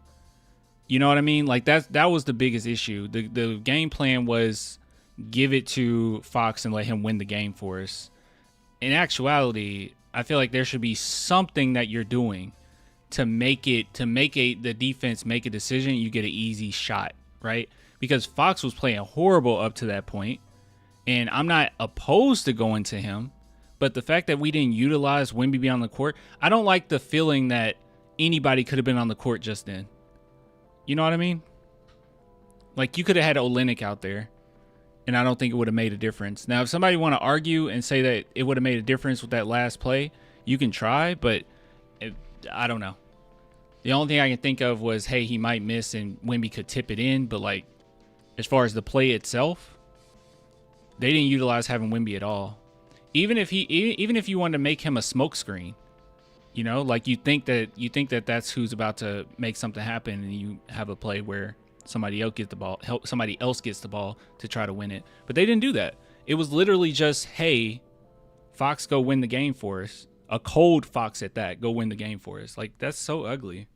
You know what I mean? Like that was the biggest issue. The game plan was give it to Fox and let him win the game for us. In actuality, I feel like there should be something that you're doing to make the defense make a decision. You get an easy shot, right? Because Fox was playing horrible up to that point, and I'm not opposed to going to him, but the fact that we didn't utilize Wemby being on the court, I don't like the feeling that anybody could have been on the court just then. You know what I mean? Like, you could have had Olynyk out there, and I don't think it would have made a difference. Now, if somebody want to argue and say that it would have made a difference with that last play, you can try, but I don't know. The only thing I can think of was, hey, he might miss and Wemby could tip it in, but like, as far as the play itself, they didn't utilize having Wemby at all. Even if you wanted to make him a smoke screen, you know, like you think that that's who's about to make something happen, and you have a play where somebody else gets the ball to try to win it. But they didn't do that. It was literally just, hey, Fox, go win the game for us. A cold Fox at that, go win the game for us. Like, that's so ugly.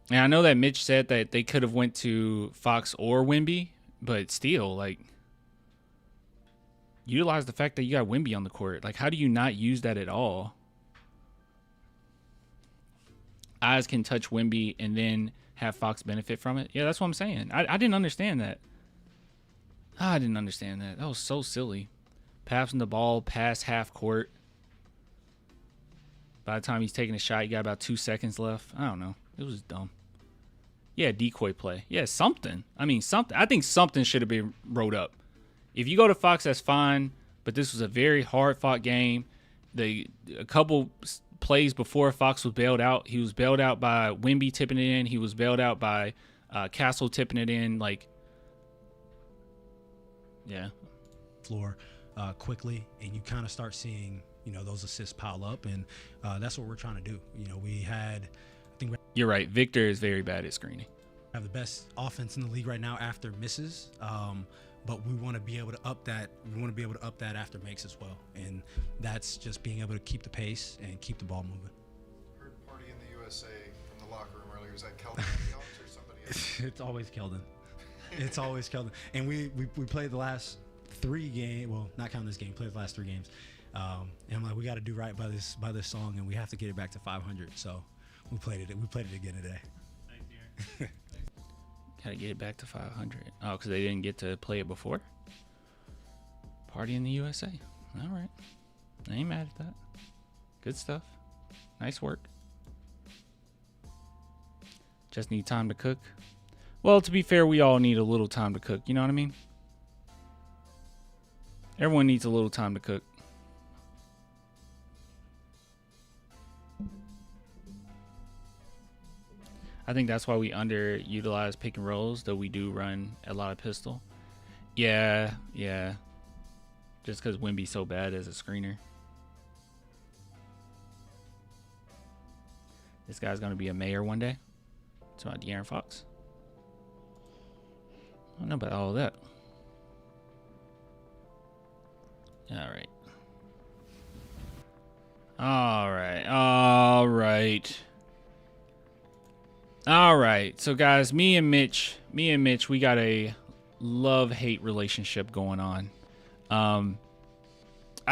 And I know that Mitch said that they could have went to Fox or Wemby, but still, like, utilize the fact that you got Wemby on the court. Like, how do you not use that at all? Eyes can touch Wemby and then have Fox benefit from it. Yeah, that's what I'm saying. I didn't understand that. I didn't understand that. That was so silly. Passing the ball past half court. By the time he's taking a shot, you got about 2 seconds left. I don't know. It was dumb. Yeah, decoy play. Yeah, something. I mean, something. I think something should have been wrote up. If you go to Fox, that's fine. But this was a very hard-fought game. A couple plays before Fox was bailed out. He was bailed out by Wemby tipping it in. He was bailed out by Castle tipping it in. Like, yeah. Floor quickly, and you kind of start seeing, you know, those assists pile up, and that's what we're trying to do. You know, I think we You're right. Victor is very bad at screening. have the best offense in the league right now after misses, but we want to be able to up that. We want to be able to up that after makes as well, and that's just being able to keep the pace and keep the ball moving. Heard party in the USA from the locker room earlier. Is that Kelvin or somebody else? It's always Keldon. It's always Keldon. And we played the last 3 games. Well, not counting this game. Played the last 3 games. And I'm like, we got to do right by this song, and we have to get it back to 500. So we played it. We played it again today. Got to get it back to 500. Oh, because they didn't get to play it before? Party in the USA. All right. I ain't mad at that. Good stuff. Nice work. Just need time to cook. Well, to be fair, we all need a little time to cook. You know what I mean? Everyone needs a little time to cook. I think that's why we underutilize pick and rolls, though we do run a lot of pistol. Yeah. Just because Wemby's so bad as a screener. This guy's going to be a mayor one day. It's about De'Aaron Fox. I don't know about all of that. All right. So guys, me and Mitch, we got a love-hate relationship going on. I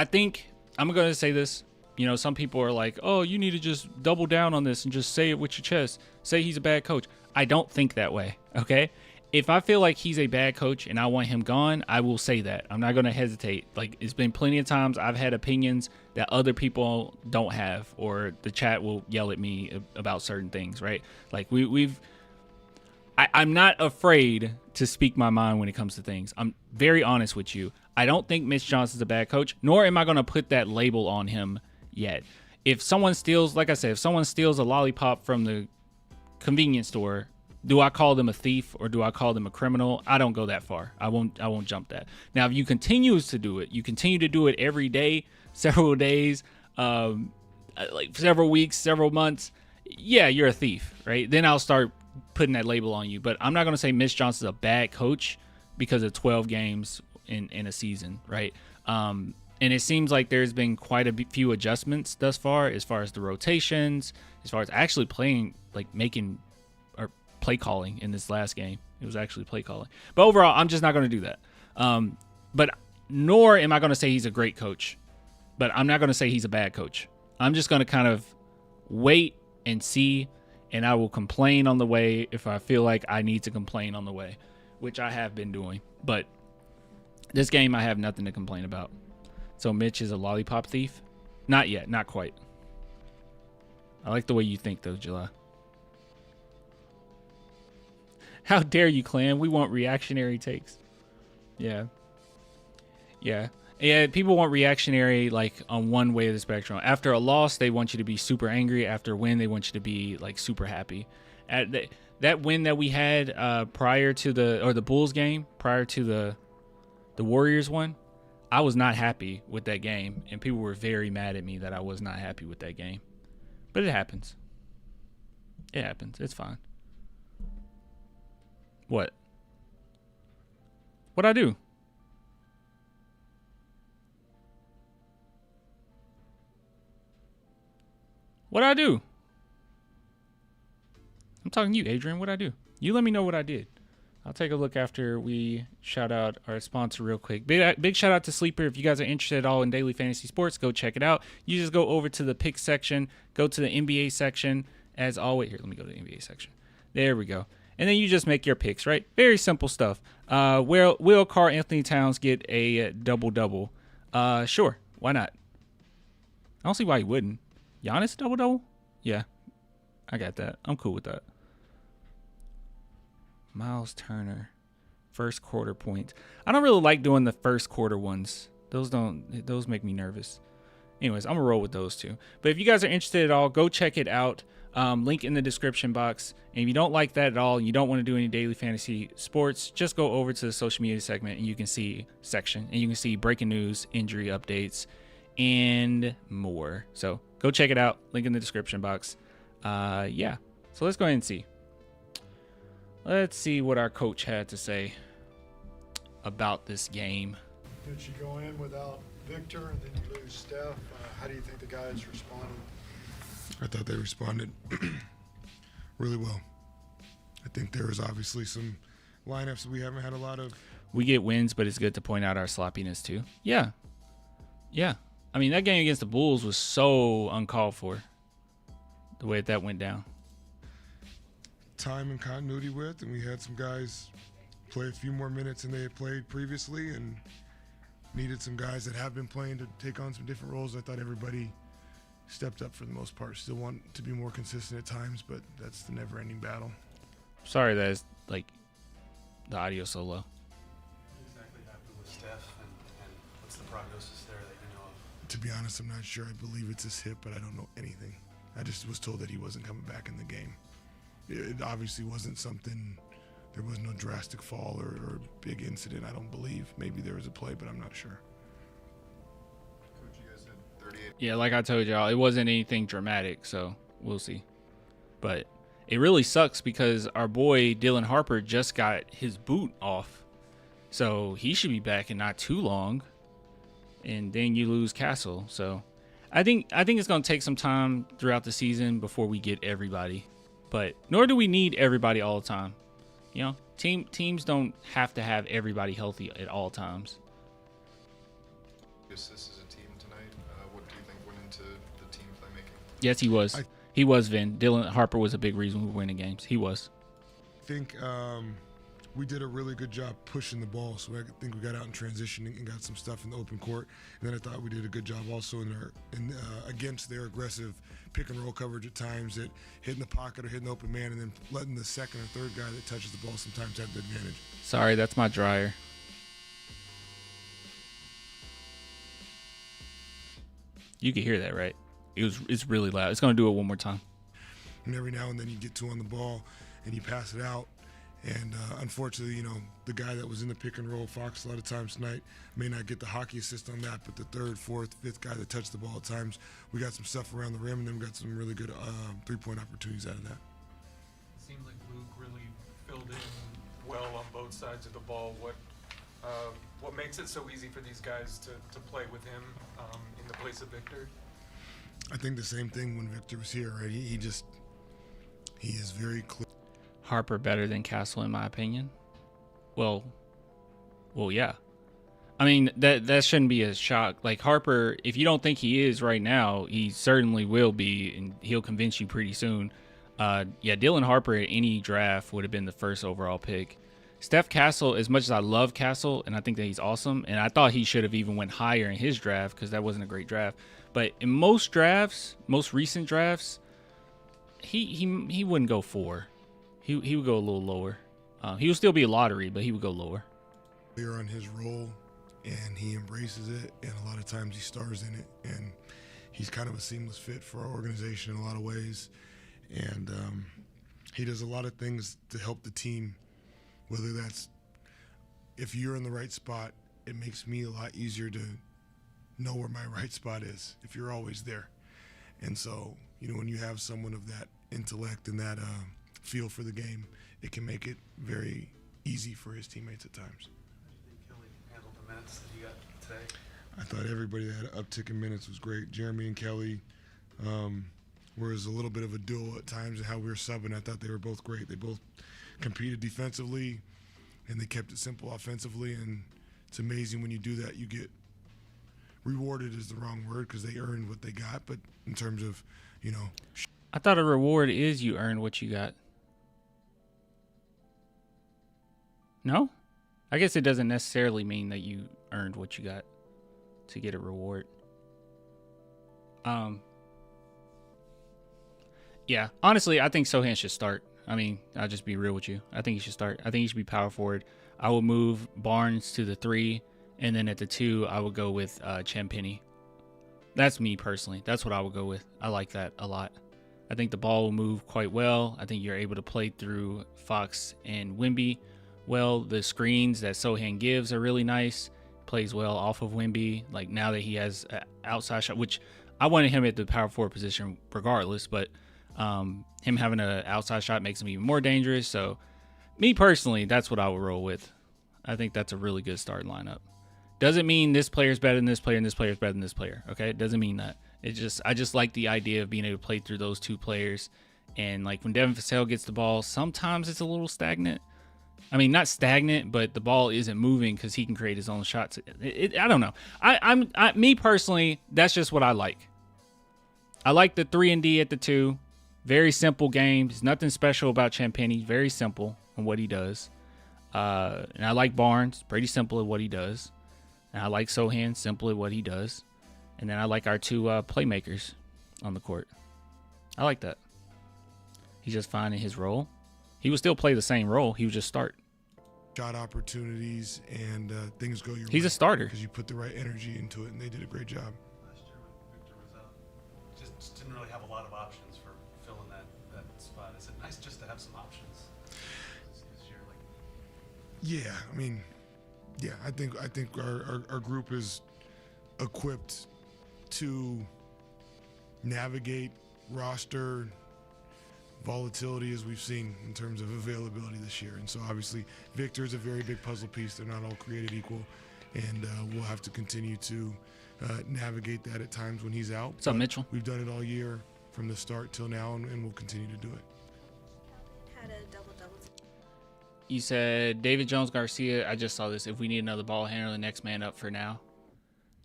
think I'm going to say this. You know, some people are like, oh, you need to just double down on this and just say it with your chest. Say he's a bad coach. I don't think that way. Okay. If I feel like he's a bad coach and I want him gone, I will say that. I'm not going to hesitate. Like, it's been plenty of times I've had opinions that other people don't have, or the chat will yell at me about certain things, right? Like, I'm not afraid to speak my mind when it comes to things. I'm very honest with you. I don't think Mitch Johnson's a bad coach, nor am I going to put that label on him yet. If someone steals, like I said, if someone steals a lollipop from the convenience store, do I call them a thief or do I call them a criminal? I don't go that far. I won't jump that. Now, if you continue to do it every day, several days, like several weeks, several months, yeah, you're a thief, right? Then I'll start putting that label on you. But I'm not going to say Mitch Johnson's a bad coach because of 12 games in a season, right? And it seems like there's been quite a few adjustments thus far as the rotations, as far as actually playing, like making or play calling in this last game. It was actually play calling. But overall, I'm just not going to do that. But nor am I going to say he's a great coach. But I'm not going to say he's a bad coach. I'm just going to kind of wait and see, and I will complain on the way if I feel like I need to complain on the way, which I have been doing. But this game, I have nothing to complain about. So Mitch is a lollipop thief? Not yet. Not quite. I like the way you think, though, July. How dare you, clan? We want reactionary takes. Yeah. People want reactionary, like, on one way of the spectrum. After a loss, they want you to be super angry. After a win, they want you to be, like, super happy. That win that we had prior to the Bulls game, prior to the Warriors one, I was not happy with that game, and people were very mad at me that I was not happy with that game. But it happens. It's fine. What? What'd I do? What'd I do? I'm talking to you, Adrian. What'd I do? You let me know what I did. I'll take a look after we shout out our sponsor real quick. Big shout out to Sleeper. If you guys are interested at all in daily fantasy sports, go check it out. You just go over to the pick section, go to the NBA section. As always, here, let me go to the NBA section. There we go. And then you just make your picks, right? Very simple stuff. Will Carl Anthony Towns get a double-double? Sure. Why not? I don't see why he wouldn't. Giannis double-double? Yeah. I got that. I'm cool with that. Miles Turner. First quarter points. I don't really like doing the first quarter ones. Those make me nervous. Anyways, I'm going to roll with those two. But if you guys are interested at all, go check it out. Link in the description box. And if you don't like that at all, and you don't want to do any daily fantasy sports, just go over to the social media segment and you can see section. And you can see breaking news, injury updates, and more. So go check it out. Link in the description box. Yeah. So let's go ahead and see. Let's see what our coach had to say about this game. Did you go in without Victor and then you lose Steph? How do you think the guys responded? I thought they responded really well. I think there was obviously some lineups that we haven't had a lot of. We get wins, but it's good to point out our sloppiness too. Yeah. I mean, that game against the Bulls was so uncalled for, the way that went down. Time and continuity with, and we had some guys play a few more minutes than they had played previously, and needed some guys that have been playing to take on some different roles. I thought everybody stepped up for the most part. Still want to be more consistent at times, but that's the never-ending battle. Sorry that is like the audio so low. What exactly happened with Steph, and what's the prognosis there that you know of? To be honest, I'm not sure. I believe it's his hip, but I don't know anything. I just was told that he wasn't coming back in the game. It obviously wasn't something, there was no drastic fall or big incident, I don't believe. Maybe there was a play, but I'm not sure. Coach, you guys had 38. Yeah, like I told y'all, it wasn't anything dramatic, so we'll see. But it really sucks because our boy Dylan Harper just got his boot off. So he should be back in not too long. And then you lose Castle. So I think it's going to take some time throughout the season before we get everybody. But nor do we need everybody all the time. You know, teams don't have to have everybody healthy at all times. This is a team tonight. What do you think went into the team playmaking? Yes, he was. He was, Vin. Dylan Harper was a big reason we were winning games. He was. I think we did a really good job pushing the ball, so I think we got out in transition and got some stuff in the open court. And then I thought we did a good job also against their aggressive pick and roll coverage at times, at hitting the pocket or hitting the open man, and then letting the second or third guy that touches the ball sometimes have the advantage. Sorry, that's my dryer. You can hear that, right? It's really loud. It's going to do it one more time. And every now and then you get two on the ball and you pass it out. And unfortunately, you know, the guy that was in the pick and roll, Fox, a lot of times tonight may not get the hockey assist on that, but the third, fourth, fifth guy that touched the ball at times, we got some stuff around the rim, and then we got some really good three-point opportunities out of that. It seems like Luke really filled in well on both sides of the ball. What makes it so easy for these guys to play with him in the place of Victor? I think the same thing when Victor was here, right? He is very clear. Harper better than Castle, in my opinion. Well, yeah. I mean, that shouldn't be a shock. Like, Harper, if you don't think he is right now, he certainly will be, and he'll convince you pretty soon. Yeah, Dylan Harper at any draft would have been the first overall pick. Steph Castle, as much as I love Castle, and I think that he's awesome, and I thought he should have even went higher in his draft because that wasn't a great draft. But in most drafts, most recent drafts, he wouldn't go 4. He would go a little lower. He would still be a lottery, but he would go lower. Clear on his role, and he embraces it, and a lot of times he stars in it, and he's kind of a seamless fit for our organization in a lot of ways. And he does a lot of things to help the team, whether that's if you're in the right spot, it makes me a lot easier to know where my right spot is if you're always there. And so, you know, when you have someone of that intellect and that feel for the game, it can make it very easy for his teammates at times. How do you think Kelly handled the minutes that he got today? I thought everybody that had an uptick in minutes was great. Jeremy and Kelly, was a little bit of a duel at times and how we were subbing. I thought they were both great. They both competed defensively, and they kept it simple offensively, and it's amazing when you do that. You get rewarded is the wrong word because they earned what they got, but in terms of, I thought a reward is you earn what you got. No? I guess it doesn't necessarily mean that you earned what you got to get a reward. Yeah, honestly, I think Sohan should start. I mean, I'll just be real with you. I think he should start. I think he should be power forward. I would move Barnes to the 3, and then at the 2, I would go with Champagny. That's me personally. That's what I would go with. I like that a lot. I think the ball will move quite well. I think you're able to play through Fox and Wemby well. The screens that Sohan gives are really nice. Plays well off of Wemby. Like now that he has an outside shot, which I wanted him at the power forward position regardless, but him having an outside shot makes him even more dangerous. So me personally, that's what I would roll with. I think that's a really good starting lineup. Doesn't mean this player's better than this player and this player's better than this player. Okay, it doesn't mean that. I just like the idea of being able to play through those two players. And like when Devin Vassell gets the ball, sometimes it's a little stagnant. I mean, not stagnant, but the ball isn't moving because he can create his own shots. I don't know. Me personally, that's just what I like. I like the 3 and D at the 2. Very simple game. There's nothing special about Champagny. Very simple in what he does. And I like Barnes. Pretty simple at what he does. And I like Sohan. Simple at what he does. And then I like our 2 playmakers on the court. I like that. He's just finding his role. He would still play the same role. He would just start. Shot opportunities and things go your way. He's a starter. Because you put the right energy into it, and they did a great job. Last year when Victor was out, just didn't really have a lot of options for filling that spot. Is it nice just to have some options this year? I think our group is equipped to navigate roster volatility as we've seen in terms of availability this year. And so obviously Victor is a very big puzzle piece. They're not all created equal, and we'll have to continue to navigate that at times when he's out. What's up, Mitchell? We've done it all year from the start till now, and we'll continue to do it. Had a double-double. You said David Jones-Garcia. I just saw this. If we need another ball handler, the next man up for now.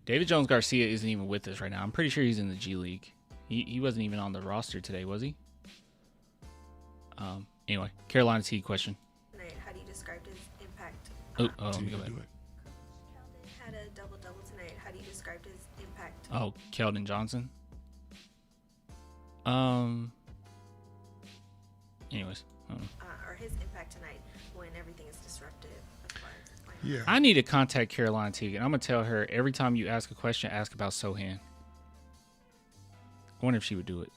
David Jones-Garcia isn't even with us right now. I'm pretty sure he's in the G League. He wasn't even on the roster today, was he? Anyway, Carolina's Heat question. Tonight, how do you describe his impact? Let me go back. Do it. Keldon had a double-double tonight. How do you describe his impact? Oh, Keldon Johnson. Anyways. Or his impact tonight when everything is disrupted as far as his lineup. Yeah. I need to contact Caroline Teague, and I'm going to tell her every time you ask a question, ask about Sohan. I wonder if she would do it.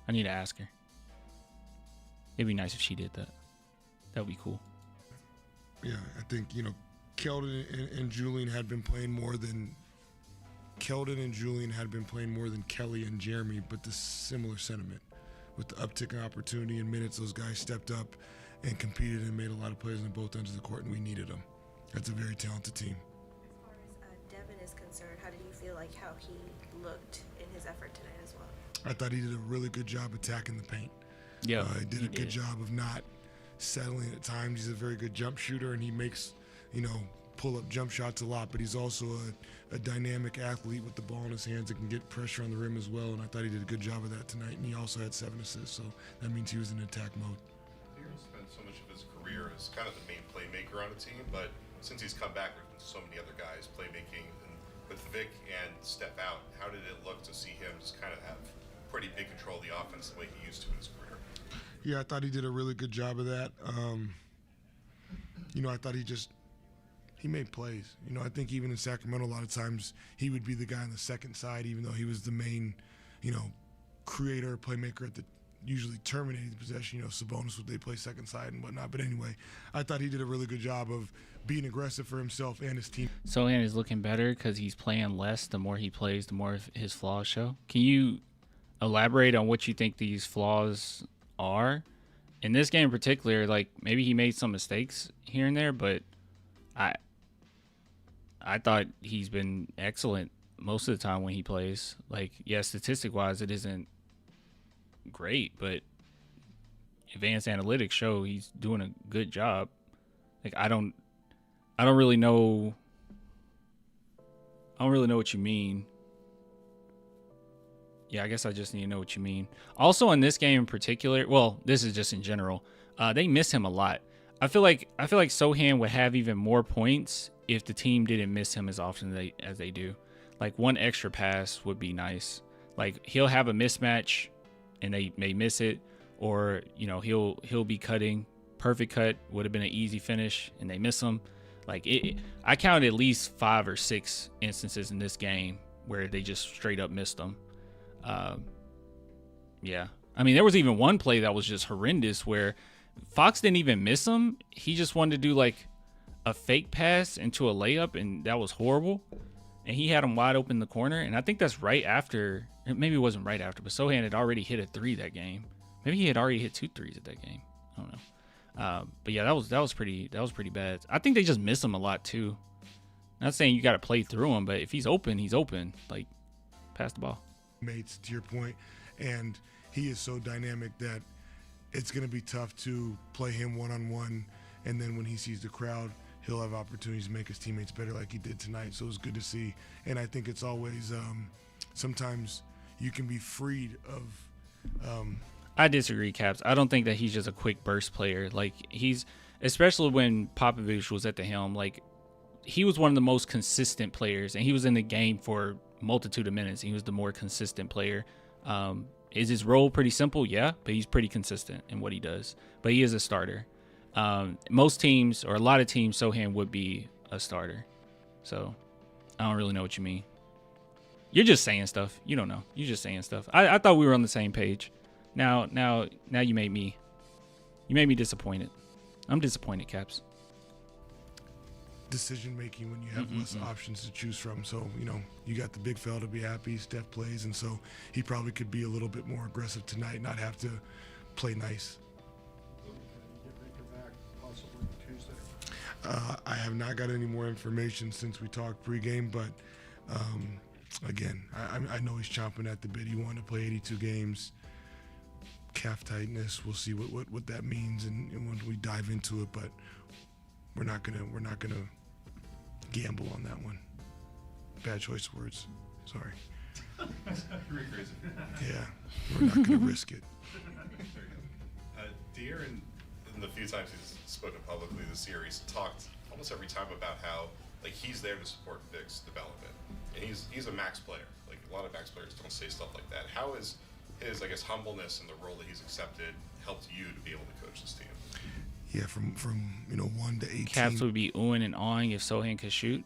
I need to ask her. It'd be nice if she did that. That would be cool. Yeah, I think, Keldon and Julian had been playing more than Kelly and Jeremy, but the similar sentiment. With the uptick in opportunity and minutes, those guys stepped up and competed and made a lot of plays on both ends of the court, and we needed them. That's a very talented team. As far as Devin is concerned, how did you feel like how he looked in his effort tonight as well? I thought he did a really good job attacking the paint. Yeah, he did a good job of not settling at times. He's a very good jump shooter, and he makes, pull-up jump shots a lot, but he's also a dynamic athlete with the ball in his hands that can get pressure on the rim as well, and I thought he did a good job of that tonight, and he also had 7 assists, so that means he was in attack mode. He's spent so much of his career as kind of the main playmaker on a team, but since he's come back, there's been so many other guys playmaking, and with Vic and Step out, how did it look to see him just kind of have pretty big control of the offense the way he used to in his career? Yeah, I thought he did a really good job of that. I thought he made plays. I think even in Sacramento, a lot of times he would be the guy on the second side, even though he was the main, creator, playmaker at the usually terminating the possession. Sabonis would they play second side and whatnot. But anyway, I thought he did a really good job of being aggressive for himself and his team. Sohan is looking better because he's playing less. The more he plays, the more his flaws show. Can you elaborate on what you think these flaws are? In this game in particular, like maybe he made some mistakes here and there, but I thought he's been excellent most of the time when he plays. Like, yeah, statistic wise, it isn't great, but advanced analytics show he's doing a good job. Like I don't really know. I don't really know what you mean. Yeah, I guess I just need to know what you mean. Also, in this game in particular, well, this is just in general. They miss him a lot. I feel like Sohan would have even more points if the team didn't miss him as often as they do. Like one extra pass would be nice. Like he'll have a mismatch, and they may miss it, or he'll be cutting. Perfect cut would have been an easy finish, and they miss him. Like I counted at least 5 or 6 instances in this game where they just straight up missed them. Yeah. I mean, there was even one play that was just horrendous where Fox didn't even miss him. He just wanted to do like a fake pass into a layup, and that was horrible. And he had him wide open in the corner. And I think that's right after, maybe it wasn't right after, but Sohan had already hit a 3 that game. Maybe he had already hit 2 threes at that game. I don't know. But yeah, that was pretty bad. I think they just miss him a lot too. Not saying you got to play through him, but if he's open, he's open. Like, pass the ball. Mates, to your point, and he is so dynamic that it's going to be tough to play him one-on-one, and then when he sees the crowd, he'll have opportunities to make his teammates better like he did tonight. So it was good to see. And I think it's always sometimes you can be freed of I disagree, Caps. I don't think that he's just a quick burst player. Like, he's, especially when Popovich was at the helm, like, he was one of the most consistent players, and he was in the game for a multitude of minutes. He was the more consistent player. Is his role pretty simple? Yeah, but he's pretty consistent in what he does. But he is a starter. Most teams, or a lot of teams, Sohan would be a starter. So, I don't really know what you mean. You're just saying stuff. You don't know. You're just saying stuff. I thought we were on the same page. Now you made me disappointed. I'm disappointed, Caps. Decision making when you have less options to choose from. So, you got the big fella to be happy, Steph plays, and so he probably could be a little bit more aggressive tonight, not have to play nice. I have not got any more information since we talked pregame, but again, I know he's chomping at the bit. He wanted to play 82 games. Calf tightness. We'll see what that means, and when we dive into it. But we're not gonna gamble on that one. Bad choice of words. Sorry. Yeah, we're not gonna risk it. De'Aaron, in the few times he's spoken publicly this year, he's talked almost every time about how he's there to support Vic's development, and he's a max player. Like a lot of max players don't say stuff like that. How is his, humbleness and the role that he's accepted helped you to be able to coach this team? Yeah, from 1 to 18. Caps would be oohing and awing if Sohan could shoot.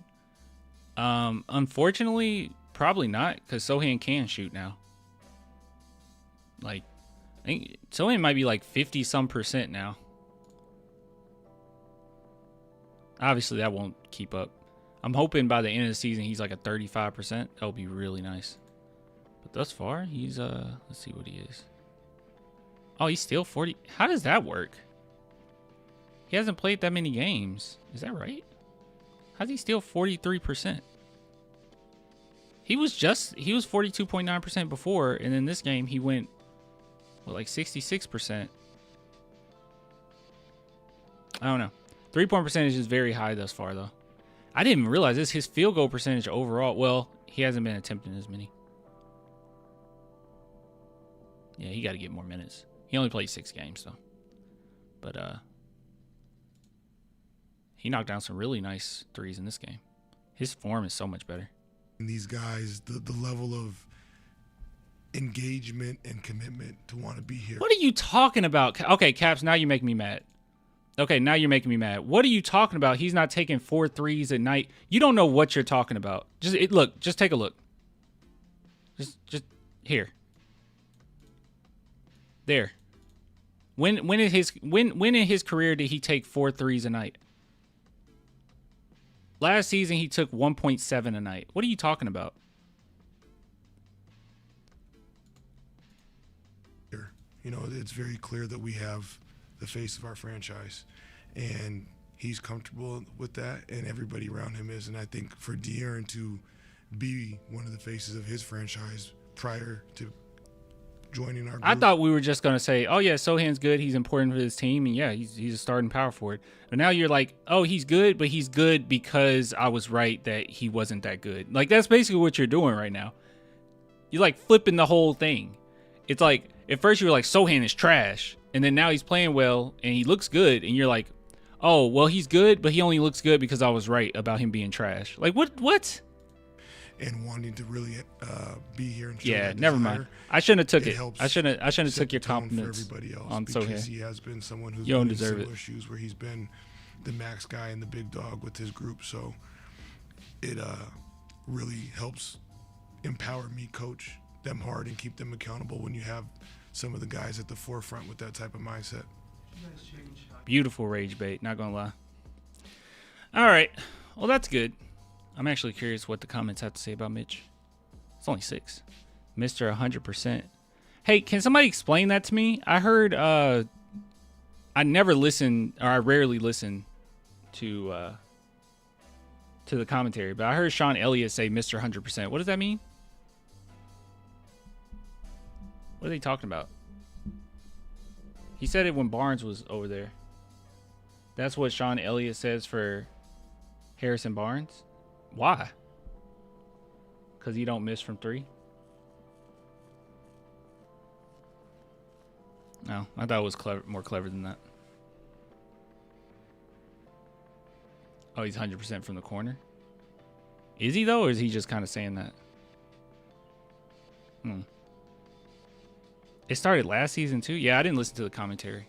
Unfortunately, probably not, because Sohan can shoot now. Like, I think Sohan might be 50-some% now. Obviously, that won't keep up. I'm hoping by the end of the season he's like a 35%. That would be really nice. But thus far, he's let's see what he is. Oh, he's still 40. How does that work? He hasn't played that many games. Is that right? How's he still 43%? He was 42.9% before, and in this game he went 66%. I don't know. 3-point percentage is very high thus far, though. I didn't even realize this. His field goal percentage overall. Well, he hasn't been attempting as many. Yeah, he got to get more minutes. He only played 6 games, though. But he knocked down some really nice threes in this game. His form is so much better. And these guys, the level of engagement and commitment to want to be here. What are you talking about? Okay, Caps, now you make me mad. Okay, now you're making me mad. What are you talking about? He's not taking 4 threes at night. You don't know what you're talking about. Just take a look. Just here. There. When in his career did he take 4 threes a night? Last season he took 1.7 a night. What are you talking about? It's very clear that we have the face of our franchise, and he's comfortable with that, and everybody around him is. And I think for De'Aaron to be one of the faces of his franchise prior to joining our group. I thought we were just gonna say, oh yeah, Sohan's good. He's important for this team, and yeah, he's a starting power forward. But now you're like, oh, he's good, but he's good because I was right that he wasn't that good. Like that's basically what you're doing right now. You're like flipping the whole thing. It's like at first you were like Sohan is trash, and then now he's playing well and he looks good, and you're like, oh well, he's good, but he only looks good because I was right about him being trash. Like what? And wanting to really be here and show Yeah, that never desire, mind. I shouldn't have took it. helps I shouldn't have set took the your tone compliments for everybody else on because Sohan. he has been someone who's You don't been in deserve similar it. shoes where he's been the max guy and the big dog with his group. So it really helps empower me, coach them hard, and keep them accountable when you have some of the guys at the forefront with that type of mindset. Beautiful rage bait, not gonna lie. All right, well that's good. I'm actually curious what the comments have to say about Mitch. It's only 6. Mr. 100%. Hey, can somebody explain that to me? I heard I never listen, or I rarely listen to the commentary, but I heard Sean Elliott say Mr. 100%. What does that mean? What are they talking about? He said it when Barnes was over there. That's what Sean Elliott says for Harrison Barnes? Why? Because he don't miss from 3? No, I thought it was more clever than that. Oh, he's 100% from the corner? Is he, though, or is he just kind of saying that? It started last season, too? Yeah, I didn't listen to the commentary.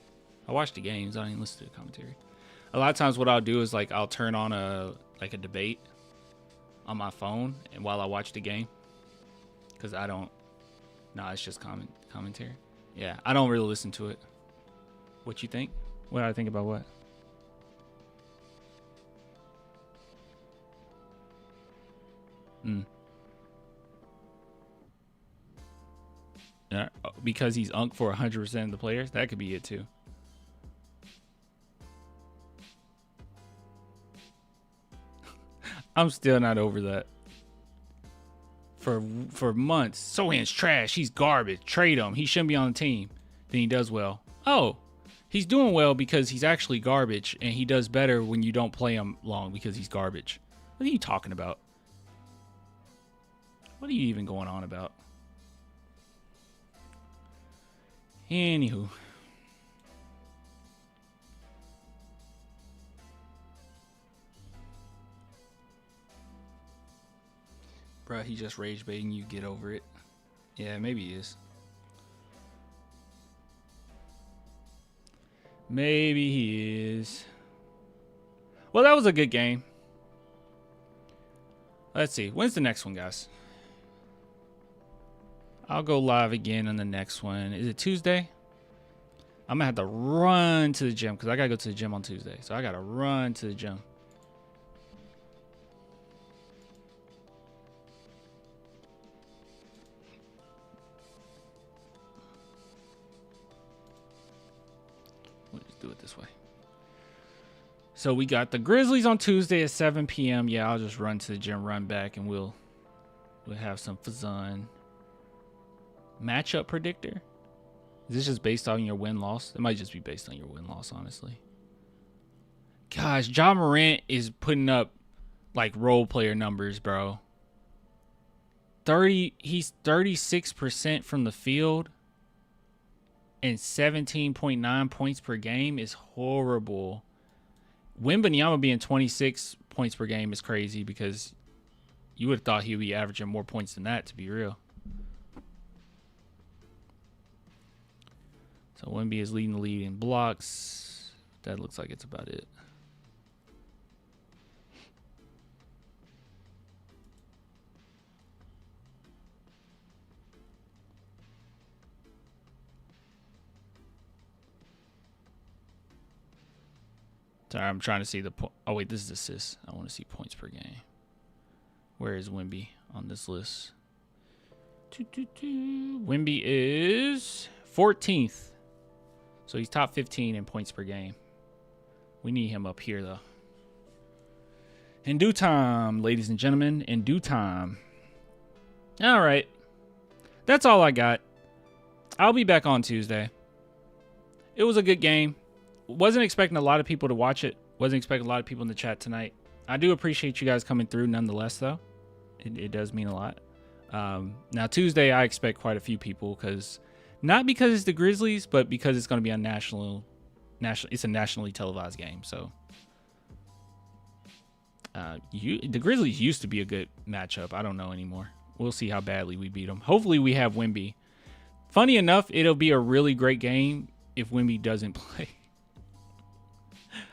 I watched the games. I didn't listen to the commentary. A lot of times what I'll do is, like, I'll turn on a debate on my phone and while I watch the game. Because I don't... No, it's just commentary. Yeah, I don't really listen to it. What you think? What do I think about what? Because he's unk for 100% of the players? That could be it too. I'm still not over that. For months, Sohan's trash. He's garbage. Trade him. He shouldn't be on the team. Then he does well. Oh, he's doing well because he's actually garbage, and he does better when you don't play him long because he's garbage. What are you talking about? What are you even going on about? Anywho. Bruh, he just rage baiting you. Get over it. Yeah, maybe he is. Maybe he is. Well, that was a good game. Let's see. When's the next one, guys? I'll go live again on the next one. Is it Tuesday? I'm going to have to run to the gym because I got to go to the gym on Tuesday. So I got to run to the gym. We'll just do it this way. So we got the Grizzlies on Tuesday at 7 p.m. Yeah, I'll just run to the gym, run back, and we'll have some fun. Matchup predictor? Is this just based on your win-loss? It might just be based on your win-loss, honestly. Gosh, Ja Morant is putting up like role player numbers, bro. He's 36% from the field and 17.9 points per game is horrible. Wembanyama being 26 points per game is crazy because you would have thought he would be averaging more points than that, to be real. So Wemby is leading the league in blocks. That looks like it's about it. Sorry, I'm trying to see the point. Oh, wait, this is assists. I want to see points per game. Where is Wemby on this list? Wemby is 14th. So he's top 15 in points per game. We need him up here, though. In due time, ladies and gentlemen. In due time. All right. That's all I got. I'll be back on Tuesday. It was a good game. Wasn't expecting a lot of people to watch it. Wasn't expecting a lot of people in the chat tonight. I do appreciate you guys coming through nonetheless, though. It does mean a lot. Now, Tuesday, I expect quite a few people not because it's the Grizzlies, but because it's going to be on national. It's a nationally televised game, so the Grizzlies used to be a good matchup. I don't know anymore. We'll see how badly we beat them. Hopefully, we have Wemby. Funny enough, it'll be a really great game if Wemby doesn't play.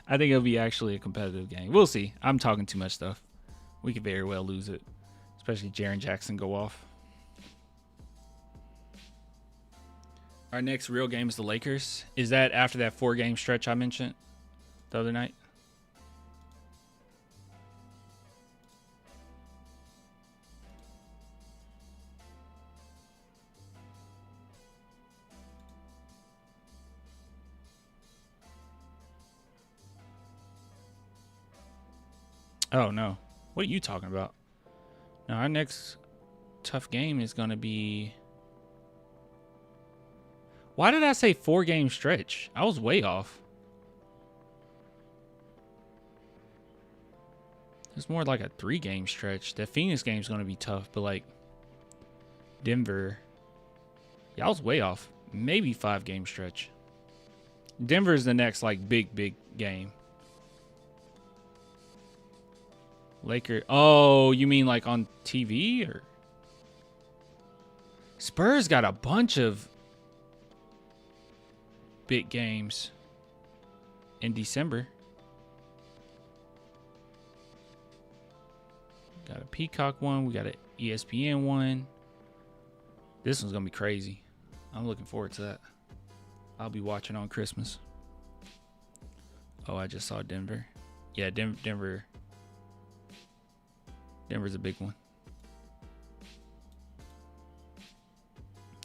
I think it'll be actually a competitive game. We'll see. I'm talking too much stuff. We could very well lose it, especially if Jaren Jackson go off. Our next real game is the Lakers. Is that after that 4-game stretch I mentioned the other night? Oh, no. What are you talking about? Now, our next tough game is going to be... Why did I say 4-game stretch? I was way off. It's more like a 3-game stretch. That Phoenix game is going to be tough, but like Denver... Yeah, I was way off. Maybe 5-game stretch. Denver's the next like big game. Laker. Oh, you mean like on TV or? Spurs got a bunch of big games in December. Got a Peacock one. We got an ESPN one. This one's going to be crazy. I'm looking forward to that. I'll be watching on Christmas. Oh, I just saw Denver. Yeah, Denver's a big one.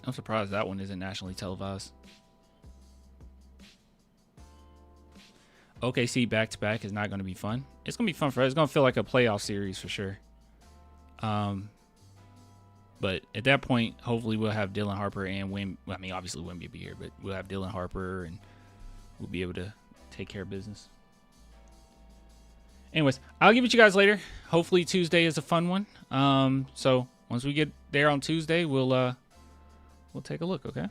I'm surprised that one isn't nationally televised. OKC back-to-back is not going to be fun. It's going to be fun for us. It's going to feel like a playoff series for sure. But at that point, hopefully we'll have Dylan Harper and Wim. I mean, obviously Wimby will be here, but we'll have Dylan Harper and we'll be able to take care of business. Anyways, I'll give it to you guys later. Hopefully Tuesday is a fun one. So once we get there on Tuesday, we'll take a look, okay?